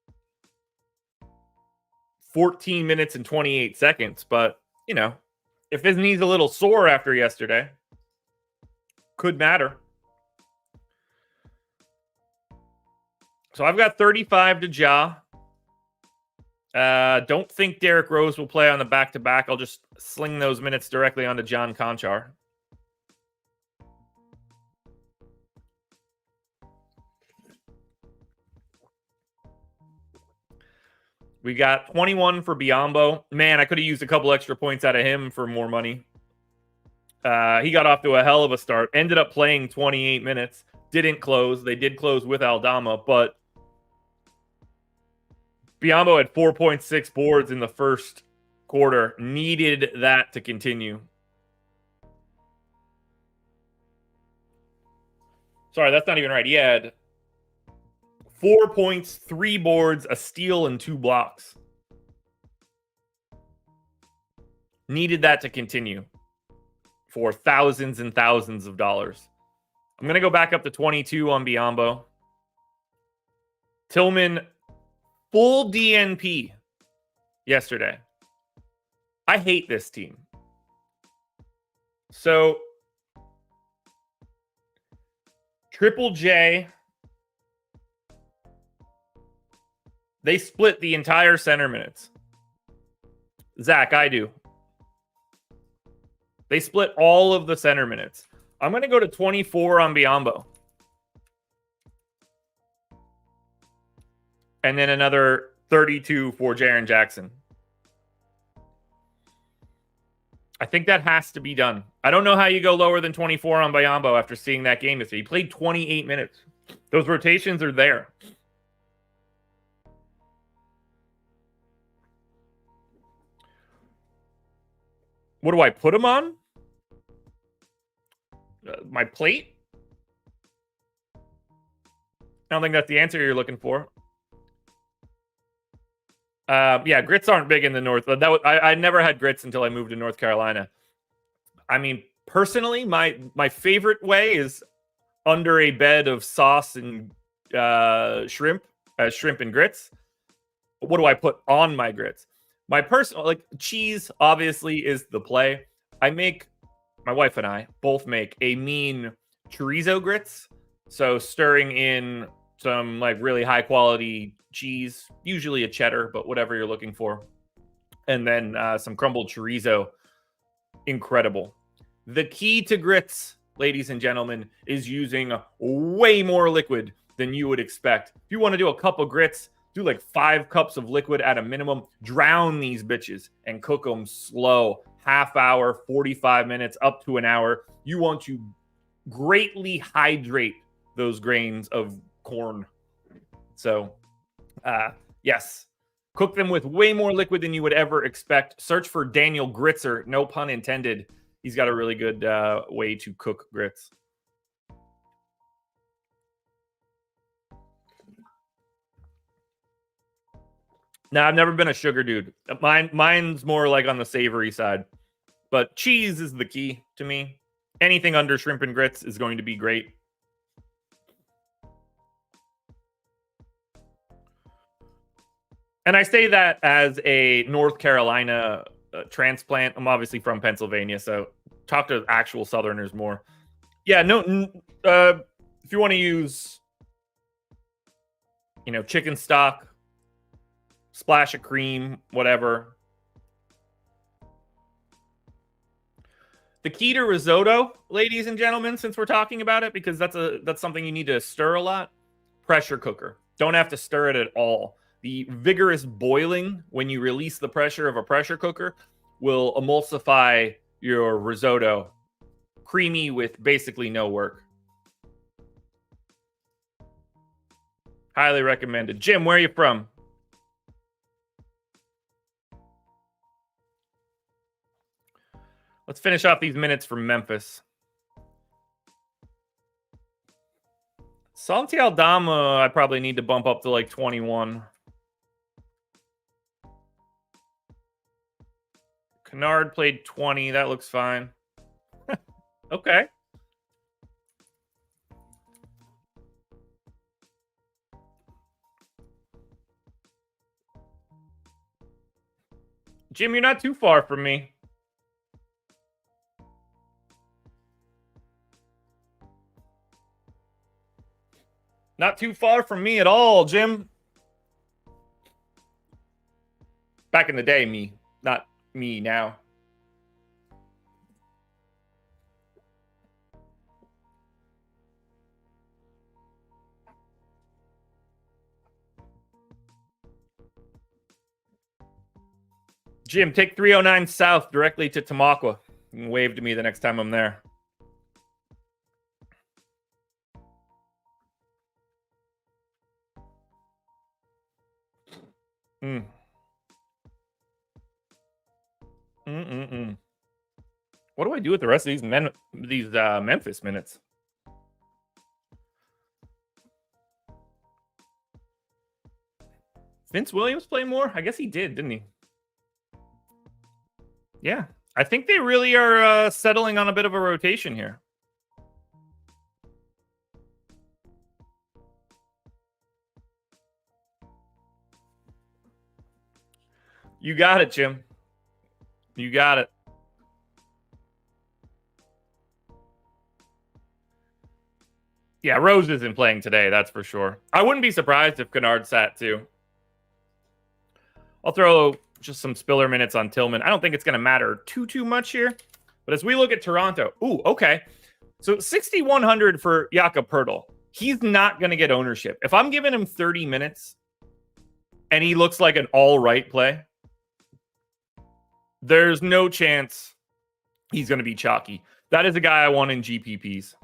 14 minutes and 28 seconds. But, you know, if his knee's a little sore after yesterday, could matter. So I've got 35 to Ja. Don't think Derrick Rose will play on the back-to-back. I'll just sling those minutes directly onto John Conchar. We got 21 for Biyombo. Man, I could have used a couple extra points out of him for more money. He got off to a hell of a start. Ended up playing 28 minutes. Didn't close. They did close with Aldama, but Biyombo had 4.6 boards in the first quarter. Needed that to continue. Sorry, that's not even right. He had 4 points, 3 boards, a steal, and 2 blocks. Needed that to continue for thousands and thousands of dollars. I'm going to go back up to 22 on Biyombo. Tillman, full DNP yesterday. I hate this team. So, Triple J, they split the entire center minutes. Zach, I do. They split all of the center minutes. I'm going to go to 24 on Biyombo. And then another 32 for Jaren Jackson. I think that has to be done. I don't know how you go lower than 24 on Biyombo after seeing that game yesterday. He played 28 minutes. Those rotations are there. What do I put him on? My plate? I don't think that's the answer you're looking for. Yeah, grits aren't big in the North. I never had grits until I moved to North Carolina. I mean, personally, my favorite way is under a bed of sauce and shrimp and grits. What do I put on my grits? My personal, like, cheese obviously is the play. My wife and I both make a mean chorizo grits. So stirring in some like really high quality cheese, usually a cheddar, but whatever you're looking for. And then some crumbled chorizo. Incredible. The key to grits, ladies and gentlemen, is using way more liquid than you would expect. If you want to do a cup of grits, do like 5 cups of liquid at a minimum. Drown these bitches and cook them slow. Half hour, 45 minutes, up to an hour. You want to greatly hydrate those grains of corn. So, yes. Cook them with way more liquid than you would ever expect. Search for Daniel Gritzer, no pun intended. He's got a really good way to cook grits. Now, I've never been a sugar dude. Mine's more like on the savory side. But cheese is the key to me. Anything under shrimp and grits is going to be great. And I say that as a North Carolina transplant. I'm obviously from Pennsylvania, so talk to actual Southerners more. Yeah, no. If you want to use, chicken stock, splash of cream, whatever. The key to risotto, ladies and gentlemen, since we're talking about it, because that's something you need to stir a lot. Pressure cooker. Don't have to stir it at all. The vigorous boiling when you release the pressure of a pressure cooker will emulsify your risotto. Creamy with basically no work. Highly recommended. Jim, where are you from? Let's finish off these minutes from Memphis. Santi Aldama, I probably need to bump up to like 21. Kennard played 20. That looks fine. Okay. Jim, you're not too far from me. Not too far from me at all, Jim. Back in the day, me. Not me now. Jim, take 309 South directly to Tamaqua. You can wave to me the next time I'm there. What do I do with the rest of these Memphis minutes? Vince Williams play more? I guess he did, didn't he? Yeah. I think they really are settling on a bit of a rotation here. You got it, Jim. You got it. Yeah, Rose isn't playing today, that's for sure. I wouldn't be surprised if Kennard sat too. I'll throw just some spiller minutes on Tillman. I don't think it's going to matter too much here. But as we look at Toronto, ooh, okay. So 6,100 for Jakob Poeltl. He's not going to get ownership. If I'm giving him 30 minutes and he looks like an all right play, there's no chance he's going to be chalky. That is a guy I want in GPPs.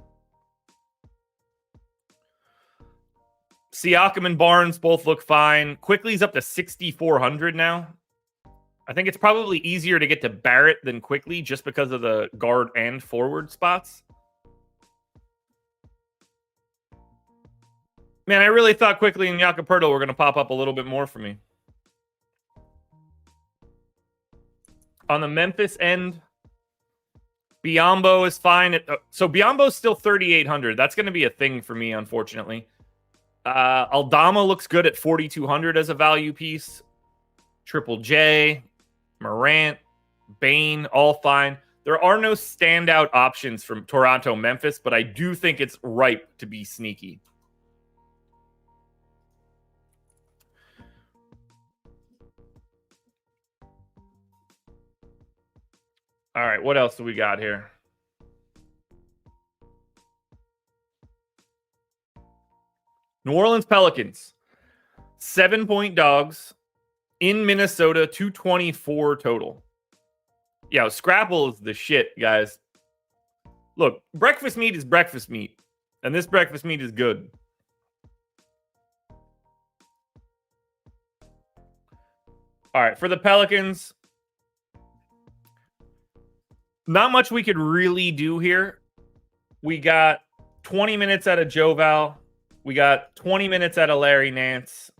Siakam and Barnes both look fine. Quickly's up to 6,400 now. I think it's probably easier to get to Barrett than Quickly just because of the guard and forward spots. Man, I really thought Quickly and Jakob Poeltl were going to pop up a little bit more for me. On the Memphis end, Biyombo is fine. So Biyombo's still 3,800. That's going to be a thing for me, unfortunately. Aldama looks good at 4,200 as a value piece. Triple J, Morant, Bane, all fine. There are no standout options from Toronto, Memphis, but I do think it's ripe to be sneaky. All right, what else do we got here? New Orleans Pelicans, 7-point dogs in Minnesota, 224 total. Yeah, Scrapple is the shit, guys. Look, breakfast meat is breakfast meat, and this breakfast meat is good. All right, for the Pelicans, not much we could really do here. We got 20 minutes out of Joval. We got 20 minutes out of Larry Nance.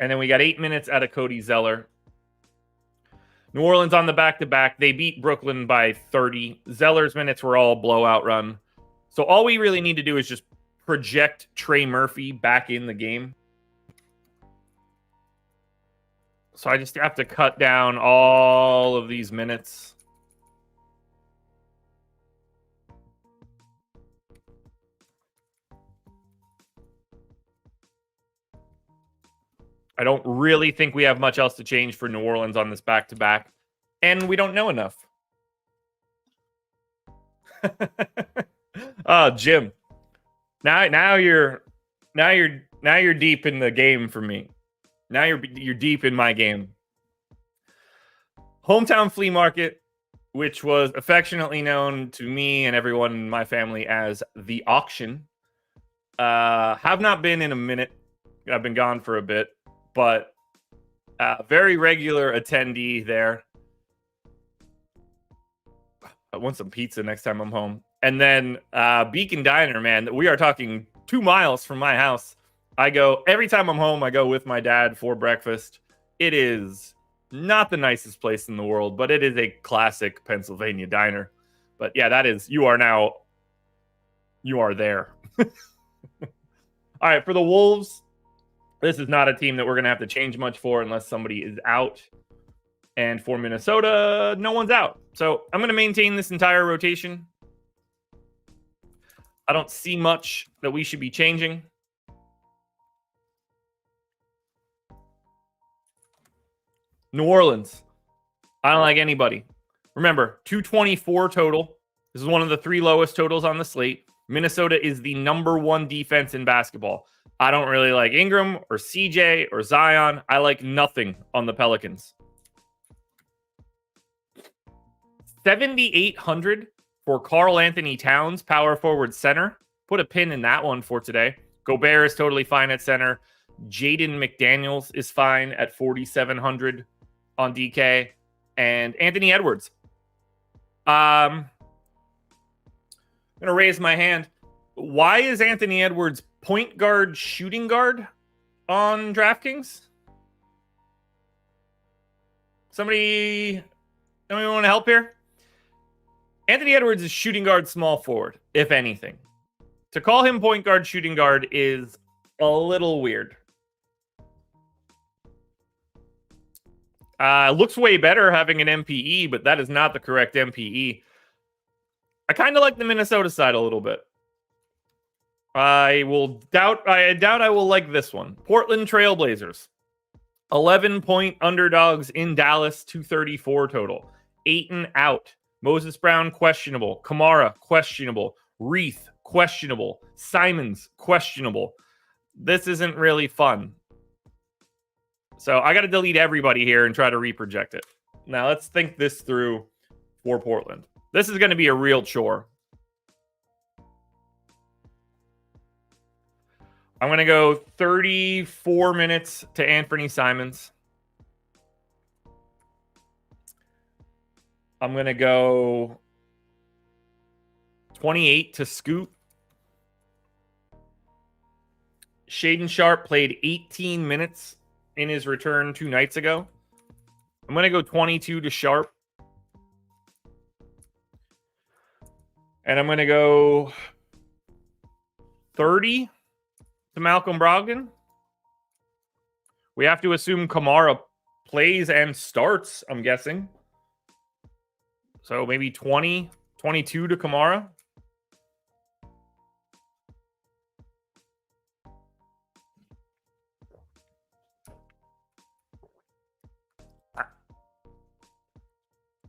And then we got 8 minutes out of Cody Zeller. New Orleans on the back-to-back. They beat Brooklyn by 30. Zeller's minutes were all blowout run. So all we really need to do is just project Trey Murphy back in the game. So I just have to cut down all of these minutes. I don't really think we have much else to change for New Orleans on this back-to-back, and we don't know enough. Oh, Jim. Now you're deep in the game for me. Now you're deep in my game. Hometown Flea Market, which was affectionately known to me and everyone in my family as the auction. Have not been in a minute. I've been gone for a bit. But very regular attendee there. I want some pizza next time I'm home. And then Beacon Diner, man. We are talking 2 miles from my house. I go, every time I'm home, I go with my dad for breakfast. It is not the nicest place in the world, but it is a classic Pennsylvania diner. But yeah, that is, you are there. All right, for the Wolves, this is not a team that we're going to have to change much for unless somebody is out. And for Minnesota, no one's out. So I'm going to maintain this entire rotation. I don't see much that we should be changing. New Orleans. I don't like anybody. Remember, 224 total. This is one of the 3 lowest totals on the slate. Minnesota is the #1 defense in basketball. I don't really like Ingram or CJ or Zion. I like nothing on the Pelicans. 7,800 for Karl Anthony Towns, power forward center. Put a pin in that one for today. Gobert is totally fine at center. Jaden McDaniels is fine at 4,700 on DK. And Anthony Edwards. I'm going to raise my hand. Why is Anthony Edwards point guard, shooting guard on DraftKings? Somebody want to help here? Anthony Edwards is shooting guard, small forward, if anything. To call him point guard, shooting guard is a little weird. Looks way better having an MPE, but that is not the correct MPE. I kind of like the Minnesota side a little bit. I doubt I will like this one. Portland Trailblazers. 11-point underdogs in Dallas, 234 total. Ayton out. Moses Brown, questionable. Kamara, questionable. Reith, questionable. Simons, questionable. This isn't really fun. So I got to delete everybody here and try to reproject it. Now let's think this through for Portland. This is going to be a real chore. I'm going to go 34 minutes to Anthony Simons. I'm going to go 28 to Scoot. Shaden Sharp played 18 minutes in his return 2 nights ago. I'm going to go 22 to Sharp. And I'm going to go 30 to Malcolm Brogdon. We have to assume Kamara plays and starts, I'm guessing. So maybe 20, 22 to Kamara.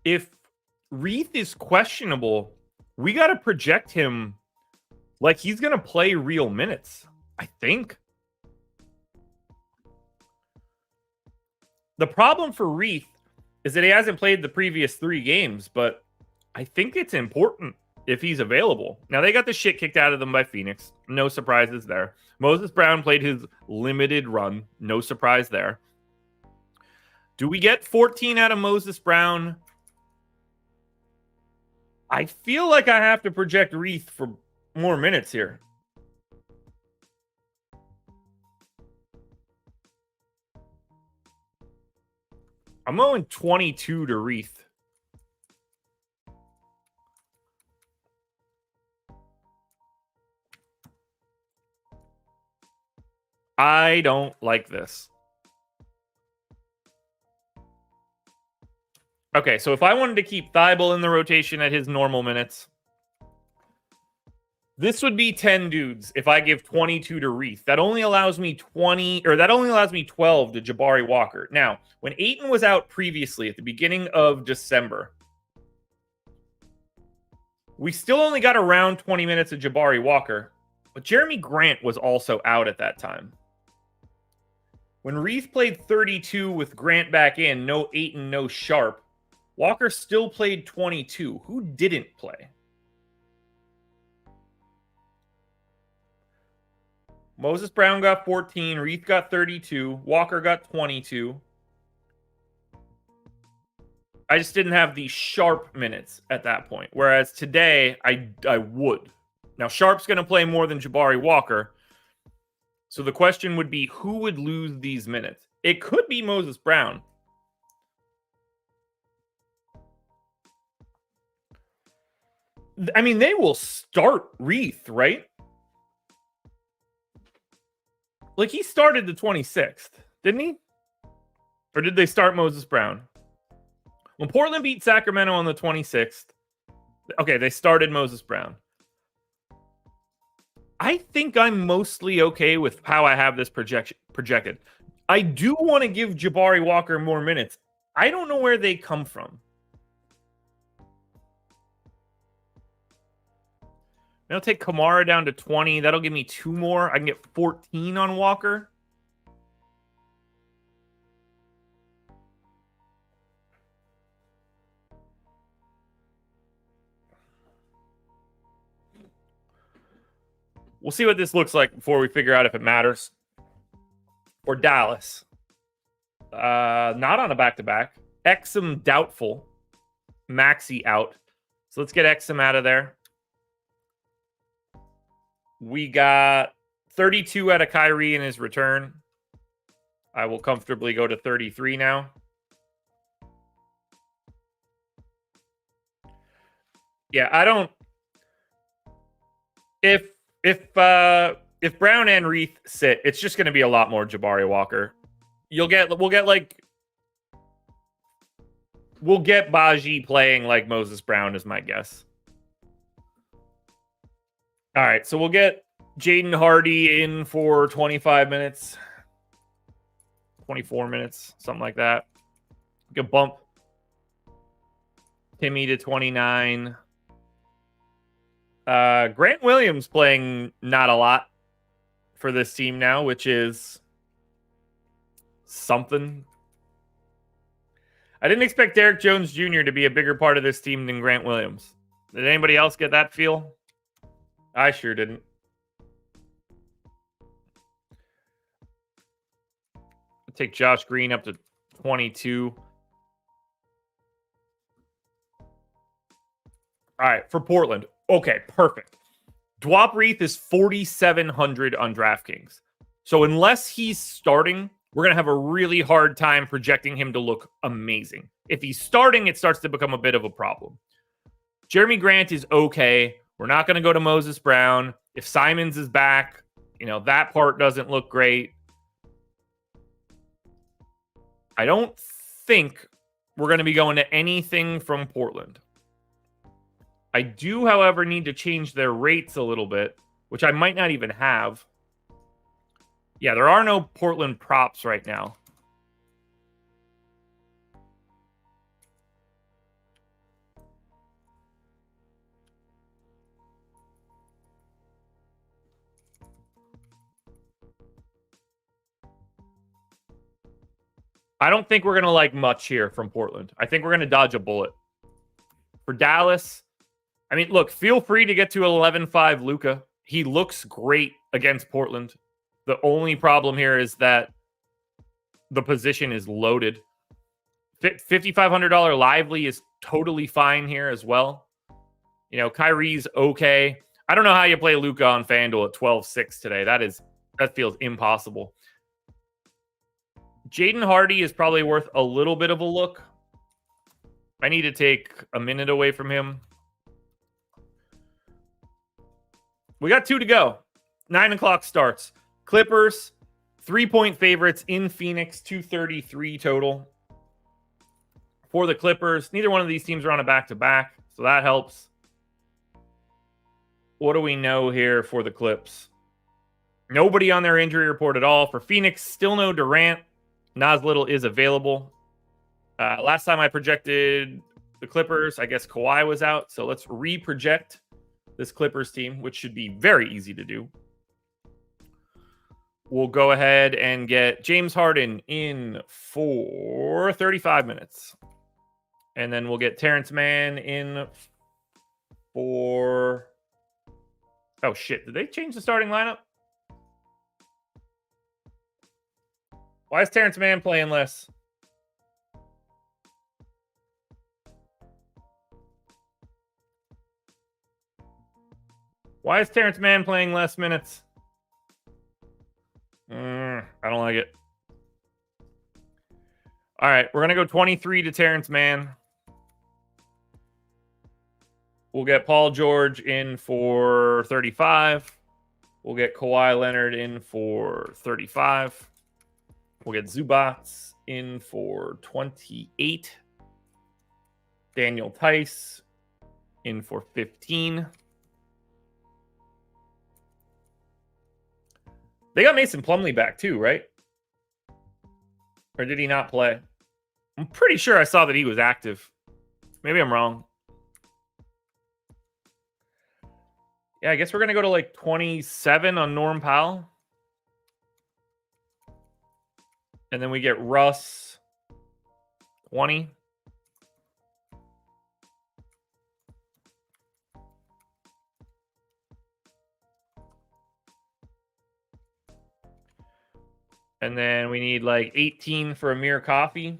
If Reith is questionable, we got to project him like he's going to play real minutes, I think. The problem for Reith is that he hasn't played the previous 3 games, but I think it's important if he's available. Now, they got the shit kicked out of them by Phoenix. No surprises there. Moses Brown played his limited run. No surprise there. Do we get 14 out of Moses Brown? I feel like I have to project Reith for more minutes here. I'm going 22 to Reith. I don't like this. Okay, so if I wanted to keep Thibault in the rotation at his normal minutes, this would be 10 dudes if I give 22 to Reith. That only allows me 12 to Jabari Walker. Now, when Ayton was out previously at the beginning of December, we still only got around 20 minutes of Jabari Walker, but Jeremy Grant was also out at that time. When Reith played 32 with Grant back in, no Ayton, no Sharp, Walker still played 22. Who didn't play? Moses Brown got 14. Reith got 32. Walker got 22. I just didn't have the Sharp minutes at that point. Whereas today, I would. Now, Sharp's going to play more than Jabari Walker. So the question would be, who would lose these minutes? It could be Moses Brown. I mean, they will start Reith, right? Like, he started the 26th, didn't he? Or did they start Moses Brown? When Portland beat Sacramento on the 26th, okay, they started Moses Brown. I think I'm mostly okay with how I have this projected. I do want to give Jabari Walker more minutes. I don't know where they come from. I'll take Kamara down to 20. That'll give me 2 more. I can get 14 on Walker. We'll see what this looks like before we figure out if it matters. Or Dallas. Not on a back-to-back. Exum doubtful. Maxey out. So let's get Exum out of there. We got 32 out of Kyrie in his return. I will comfortably go to 33 now. Yeah, I don't. If Brown and Reith sit, it's just going to be a lot more Jabari Walker. We'll get Baji playing like Moses Brown is my guess. All right, so we'll get Jaden Hardy in for 25 minutes, 24 minutes, something like that. We can bump Timmy to 29. Grant Williams playing not a lot for this team now, which is something. I didn't expect Derek Jones Jr. to be a bigger part of this team than Grant Williams. Did anybody else get that feel? I sure didn't. I'll take Josh Green up to 22. All right, for Portland. Okay, perfect. Dwop Reith is 4,700 on DraftKings. So unless he's starting, we're going to have a really hard time projecting him to look amazing. If he's starting, it starts to become a bit of a problem. Jeremy Grant is okay. We're not going to go to Moses Brown. If Simons is back, that part doesn't look great. I don't think we're going to be going to anything from Portland. I do, however, need to change their rates a little bit, which I might not even have. Yeah, there are no Portland props right now. I don't think we're going to like much here from Portland. I think we're going to dodge a bullet. For Dallas, I mean, look, feel free to get to 11-5 Luka. He looks great against Portland. The only problem here is that the position is loaded. $5,500 Lively is totally fine here as well. Kyrie's okay. I don't know how you play Luka on FanDuel at 12-6 today. That feels impossible. Jaden Hardy is probably worth a little bit of a look. I need to take a minute away from him. We got 2 to go. 9 o'clock starts. Clippers, 3-point favorites in Phoenix, 233 total. For the Clippers, neither one of these teams are on a back-to-back, so that helps. What do we know here for the Clips? Nobody on their injury report at all. For Phoenix, still no Durant. Nas Little is available. Last time I projected the Clippers, I guess Kawhi was out. So let's re-project this Clippers team, which should be very easy to do. We'll go ahead and get James Harden in for 35 minutes. And then we'll get Terrence Mann in for... Oh, shit. Did they change the starting lineup? Why is Terrence Mann playing less? Why is Terrence Mann playing less minutes? I don't like it. All right, we're going to go 23 to Terrence Mann. We'll get Paul George in for 35. We'll get Kawhi Leonard in for 35. We'll get Zubats in for 28. Daniel Tice in for 15. They got Mason Plumlee back too, right? Or did he not play? I'm pretty sure I saw that he was active. Maybe I'm wrong. Yeah, I guess we're going to go to like 27 on Norm Powell. And then we get Russ 20. And then we need like 18 for Amir Coffey.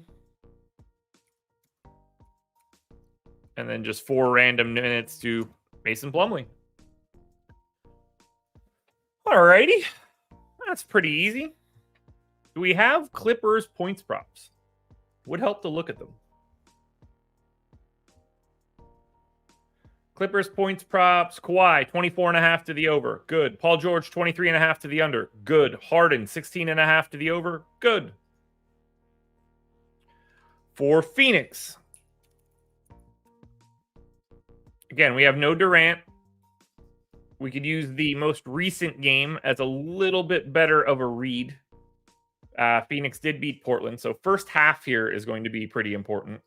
And then just 4 random minutes to Mason Plumlee. Alrighty. That's pretty easy. Do we have Clippers points props? Would help to look at them. Clippers points props. Kawhi, 24.5 to the over. Good. Paul George, 23.5 to the under. Good. Harden, 16.5 to the over. Good. For Phoenix, again, we have no Durant. We could use the most recent game as a little bit better of a read. Phoenix did beat Portland, so first half here is going to be pretty important.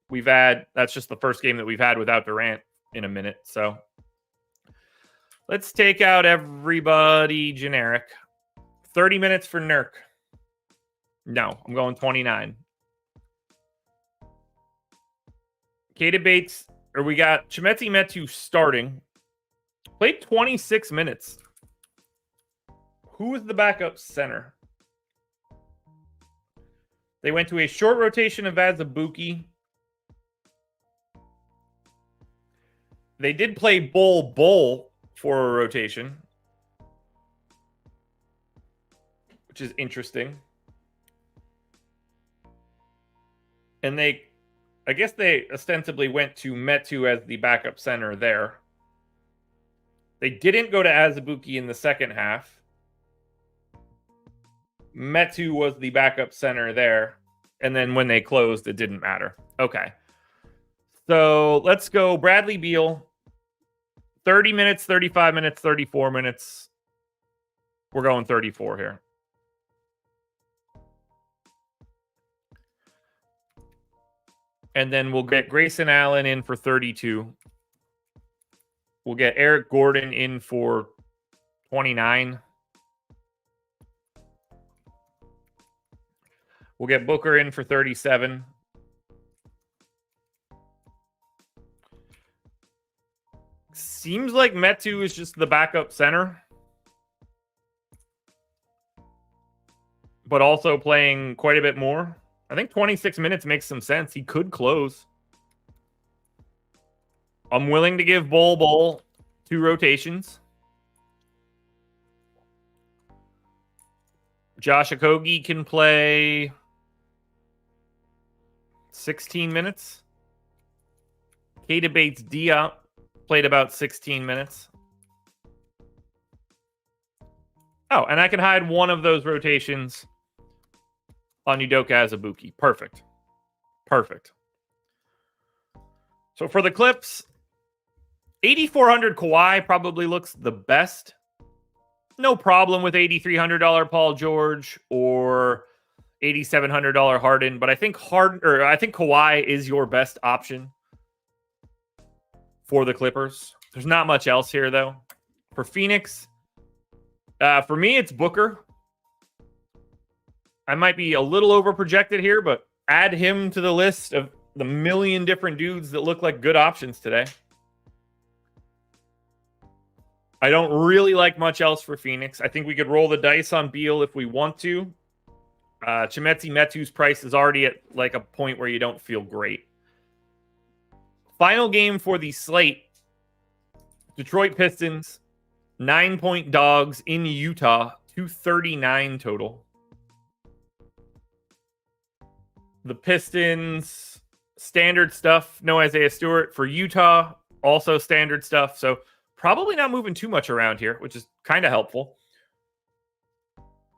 That's just the first game that we've had without Durant in a minute, so let's take out everybody generic. 30 minutes for Nurk. No, I'm going 29. Keita Bates, or we got Chimezie Metu starting. Played 26 minutes. Who is the backup center? They went to a short rotation of Azubuike. They did play Bull for a rotation, which is interesting. And I guess they ostensibly went to Metu as the backup center there. They didn't go to Azubuike in the second half. Metu was the backup center there. And then when they closed, it didn't matter. Okay. So let's go Bradley Beal. 30 minutes, 35 minutes, 34 minutes. We're going 34 here. And then we'll get Grayson Allen in for 32. We'll get Eric Gordon in for 29. We'll get Booker in for 37. Seems like Metu is just the backup center, but also playing quite a bit more. I think 26 minutes makes some sense. He could close. I'm willing to give Bull 2 rotations. Josh Okogie can play 16 minutes. Keita Bates Diop played about 16 minutes. Oh, and I can hide one of those rotations on Udoka Azubuike. Perfect. Perfect. So for the Clips, 8,400 Kawhi probably looks the best. No problem with $8,300 Paul George or $8,700 Harden, but I think Kawhi is your best option for the Clippers. There's not much else here though. For Phoenix, for me it's Booker. I might be a little over projected here, but add him to the list of the million different dudes that look like good options today. I don't really like much else for Phoenix. I think we could roll the dice on Beal if we want to. Chimezie Metu's price is already at like a point where you don't feel great. Final game for the slate. Detroit Pistons, 9-point dogs in Utah, 239 total. The Pistons, standard stuff. No Isaiah Stewart. For Utah, also standard stuff. So probably not moving too much around here, which is kind of helpful.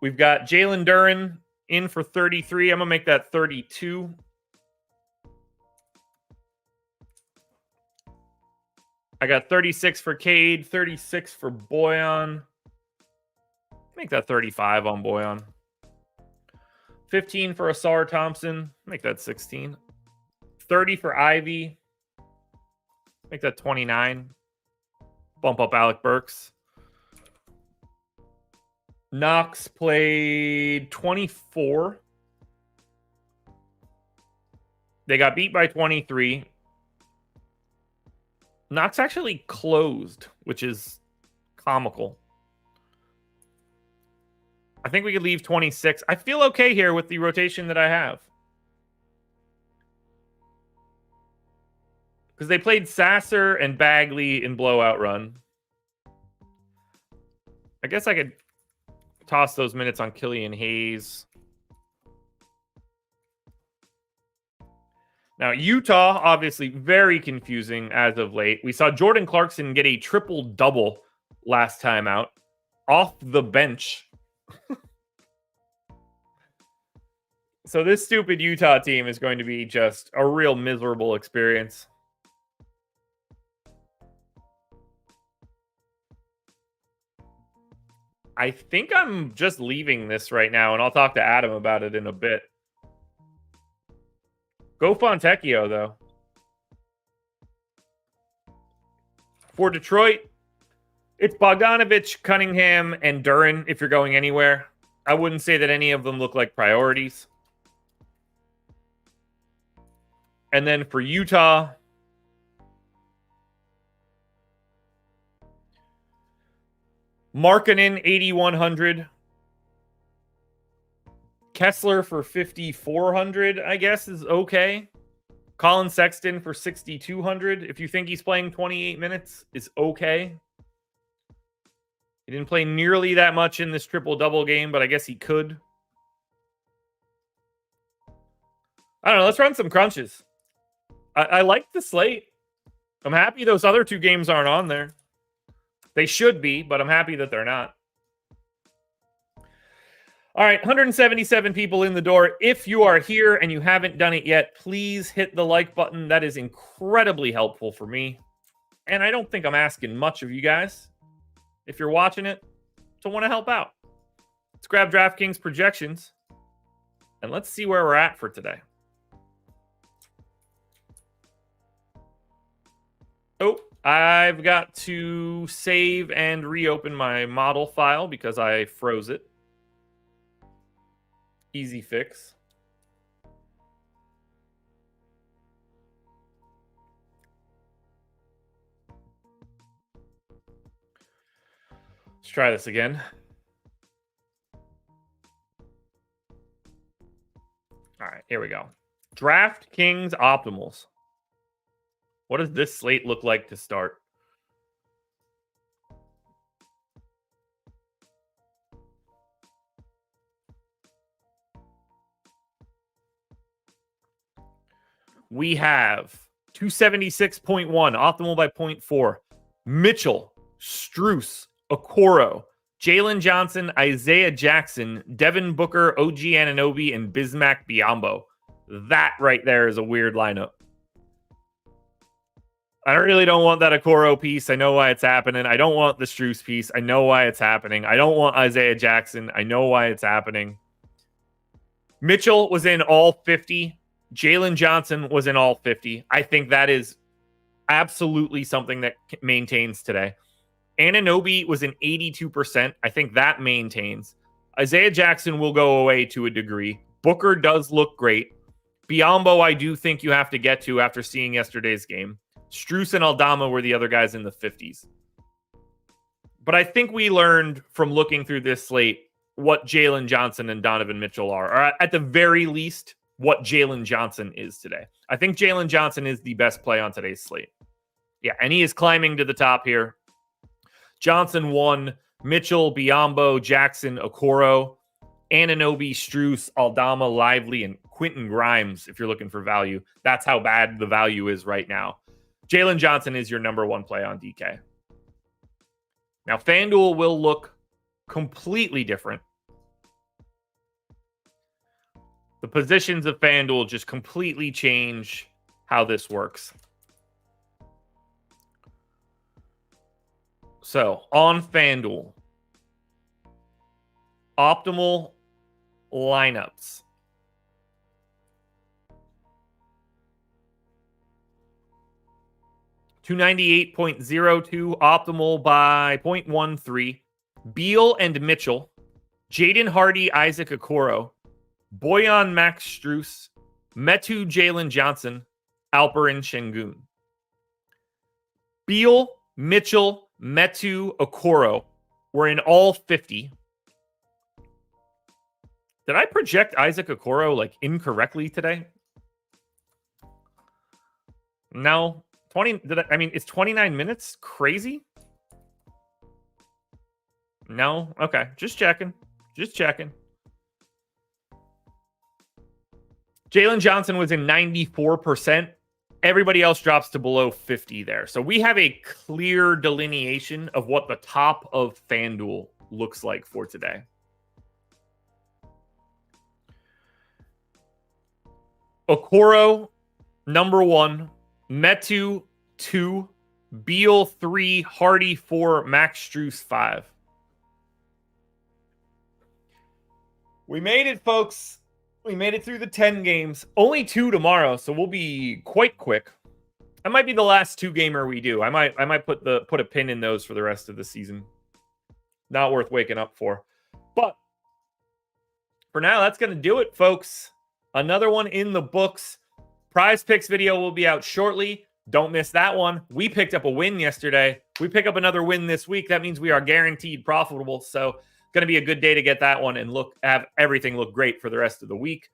We've got Jalen Duren in for 33. I'm going to make that 32. I got 36 for Cade, 36 for Boyan. Make that 35 on Boyan. 15 for Asar Thompson. Make that 16. 30 for Ivy. Make that 29. Bump up Alec Burks. Knox played 24. They got beat by 23. Knox actually closed, which is comical. I think we could leave 26. I feel okay here with the rotation that I have. Because they played Sasser and Bagley in blowout run. I guess I could toss those minutes on Killian Hayes. Now, Utah, obviously very confusing as of late. We saw Jordan Clarkson get a triple-double last time out off the bench. So this stupid Utah team is going to be just a real miserable experience. I think I'm just leaving this right now, and I'll talk to Adam about it in a bit. Go Fontecchio, though. For Detroit, it's Bogdanovich, Cunningham, and Duren if you're going anywhere. I wouldn't say that any of them look like priorities. And then for Utah, Markkanen, 8,100. Kessler for 5,400, I guess, is okay. Colin Sexton for 6,200. If you think he's playing 28 minutes, is okay. He didn't play nearly that much in this triple-double game, but I guess he could. I don't know. Let's run some crunches. I like the slate. I'm happy those other two games aren't on there. They should be, but I'm happy that they're not. All right, 177 people in the door. If you are here and you haven't done it yet, please hit the like button. That is incredibly helpful for me. And I don't think I'm asking much of you guys, if you're watching it, to want to help out. Let's grab DraftKings projections, and let's see where we're at for today. Oh, I've got to save and reopen my model file because I froze it. Easy fix. Let's try this again. All right, here we go. DraftKings optimals. What does this slate look like to start? We have 276.1, optimal by 0.4. Mitchell, Strus, Okoro, Jalen Johnson, Isaiah Jackson, Devin Booker, OG Anunoby, and Bismack Biyombo. That right there is a weird lineup. I really don't want that Okoro piece. I know why it's happening. I don't want the Strus piece. I know why it's happening. I don't want Isaiah Jackson. I know why it's happening. Mitchell was in all 50. Jalen Johnson was in all 50. I think that is absolutely something that maintains today. Anunoby was in 82%. I think that maintains. Isaiah Jackson will go away to a degree. Booker does look great. Biyombo, I do think you have to get to after seeing yesterday's game. Strus and Aldama were the other guys in the 50s. But I think we learned from looking through this slate what Jalen Johnson and Donovan Mitchell are, or at the very least, what Jalen Johnson is today. I think Jalen Johnson is the best play on today's slate. Yeah, and he is climbing to the top here. Johnson 1, Mitchell, Biyombo, Jackson, Okoro, Anunoby, Strus, Aldama, Lively, and Quentin Grimes, if you're looking for value. That's how bad the value is right now. Jalen Johnson is your number one play on DK. Now, FanDuel will look completely different. The positions of FanDuel just completely change how this works. So, on FanDuel, optimal lineups. $298.02, optimal by 0.13. Beal and Mitchell, Jaden Hardy, Isaac Okoro, Bojan Max Strus, Metu Jalen Johnson, Alperen Şengün. Beal, Mitchell, Metu, Okoro were in all 50. Did I project Isaac Okoro like incorrectly today? No. Is 29 minutes crazy? No? Okay. Just checking. Jalen Johnson was in 94%. Everybody else drops to below 50 there. So we have a clear delineation of what the top of FanDuel looks like for today. Okoro, number 1. Metu, 2. Beal, 3. Hardy, 4. Max Strus, 5. We made it, folks. We made it through the 10 games. Only 2 tomorrow, so we'll be quite quick. That might be the last 2-gamer we do. I might put a pin in those for the rest of the season. Not worth waking up for. But for now, that's going to do it, folks. Another one in the books. Prize Picks video will be out shortly. Don't miss that one. We picked up a win yesterday. We pick up another win this week. That means we are guaranteed profitable. So going to be a good day to get that one and have everything look great for the rest of the week.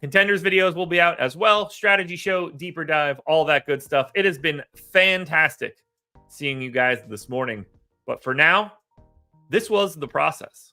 Contenders videos will be out as well. Strategy show, deeper dive, all that good stuff. It has been fantastic seeing you guys this morning. But for now, this was the process.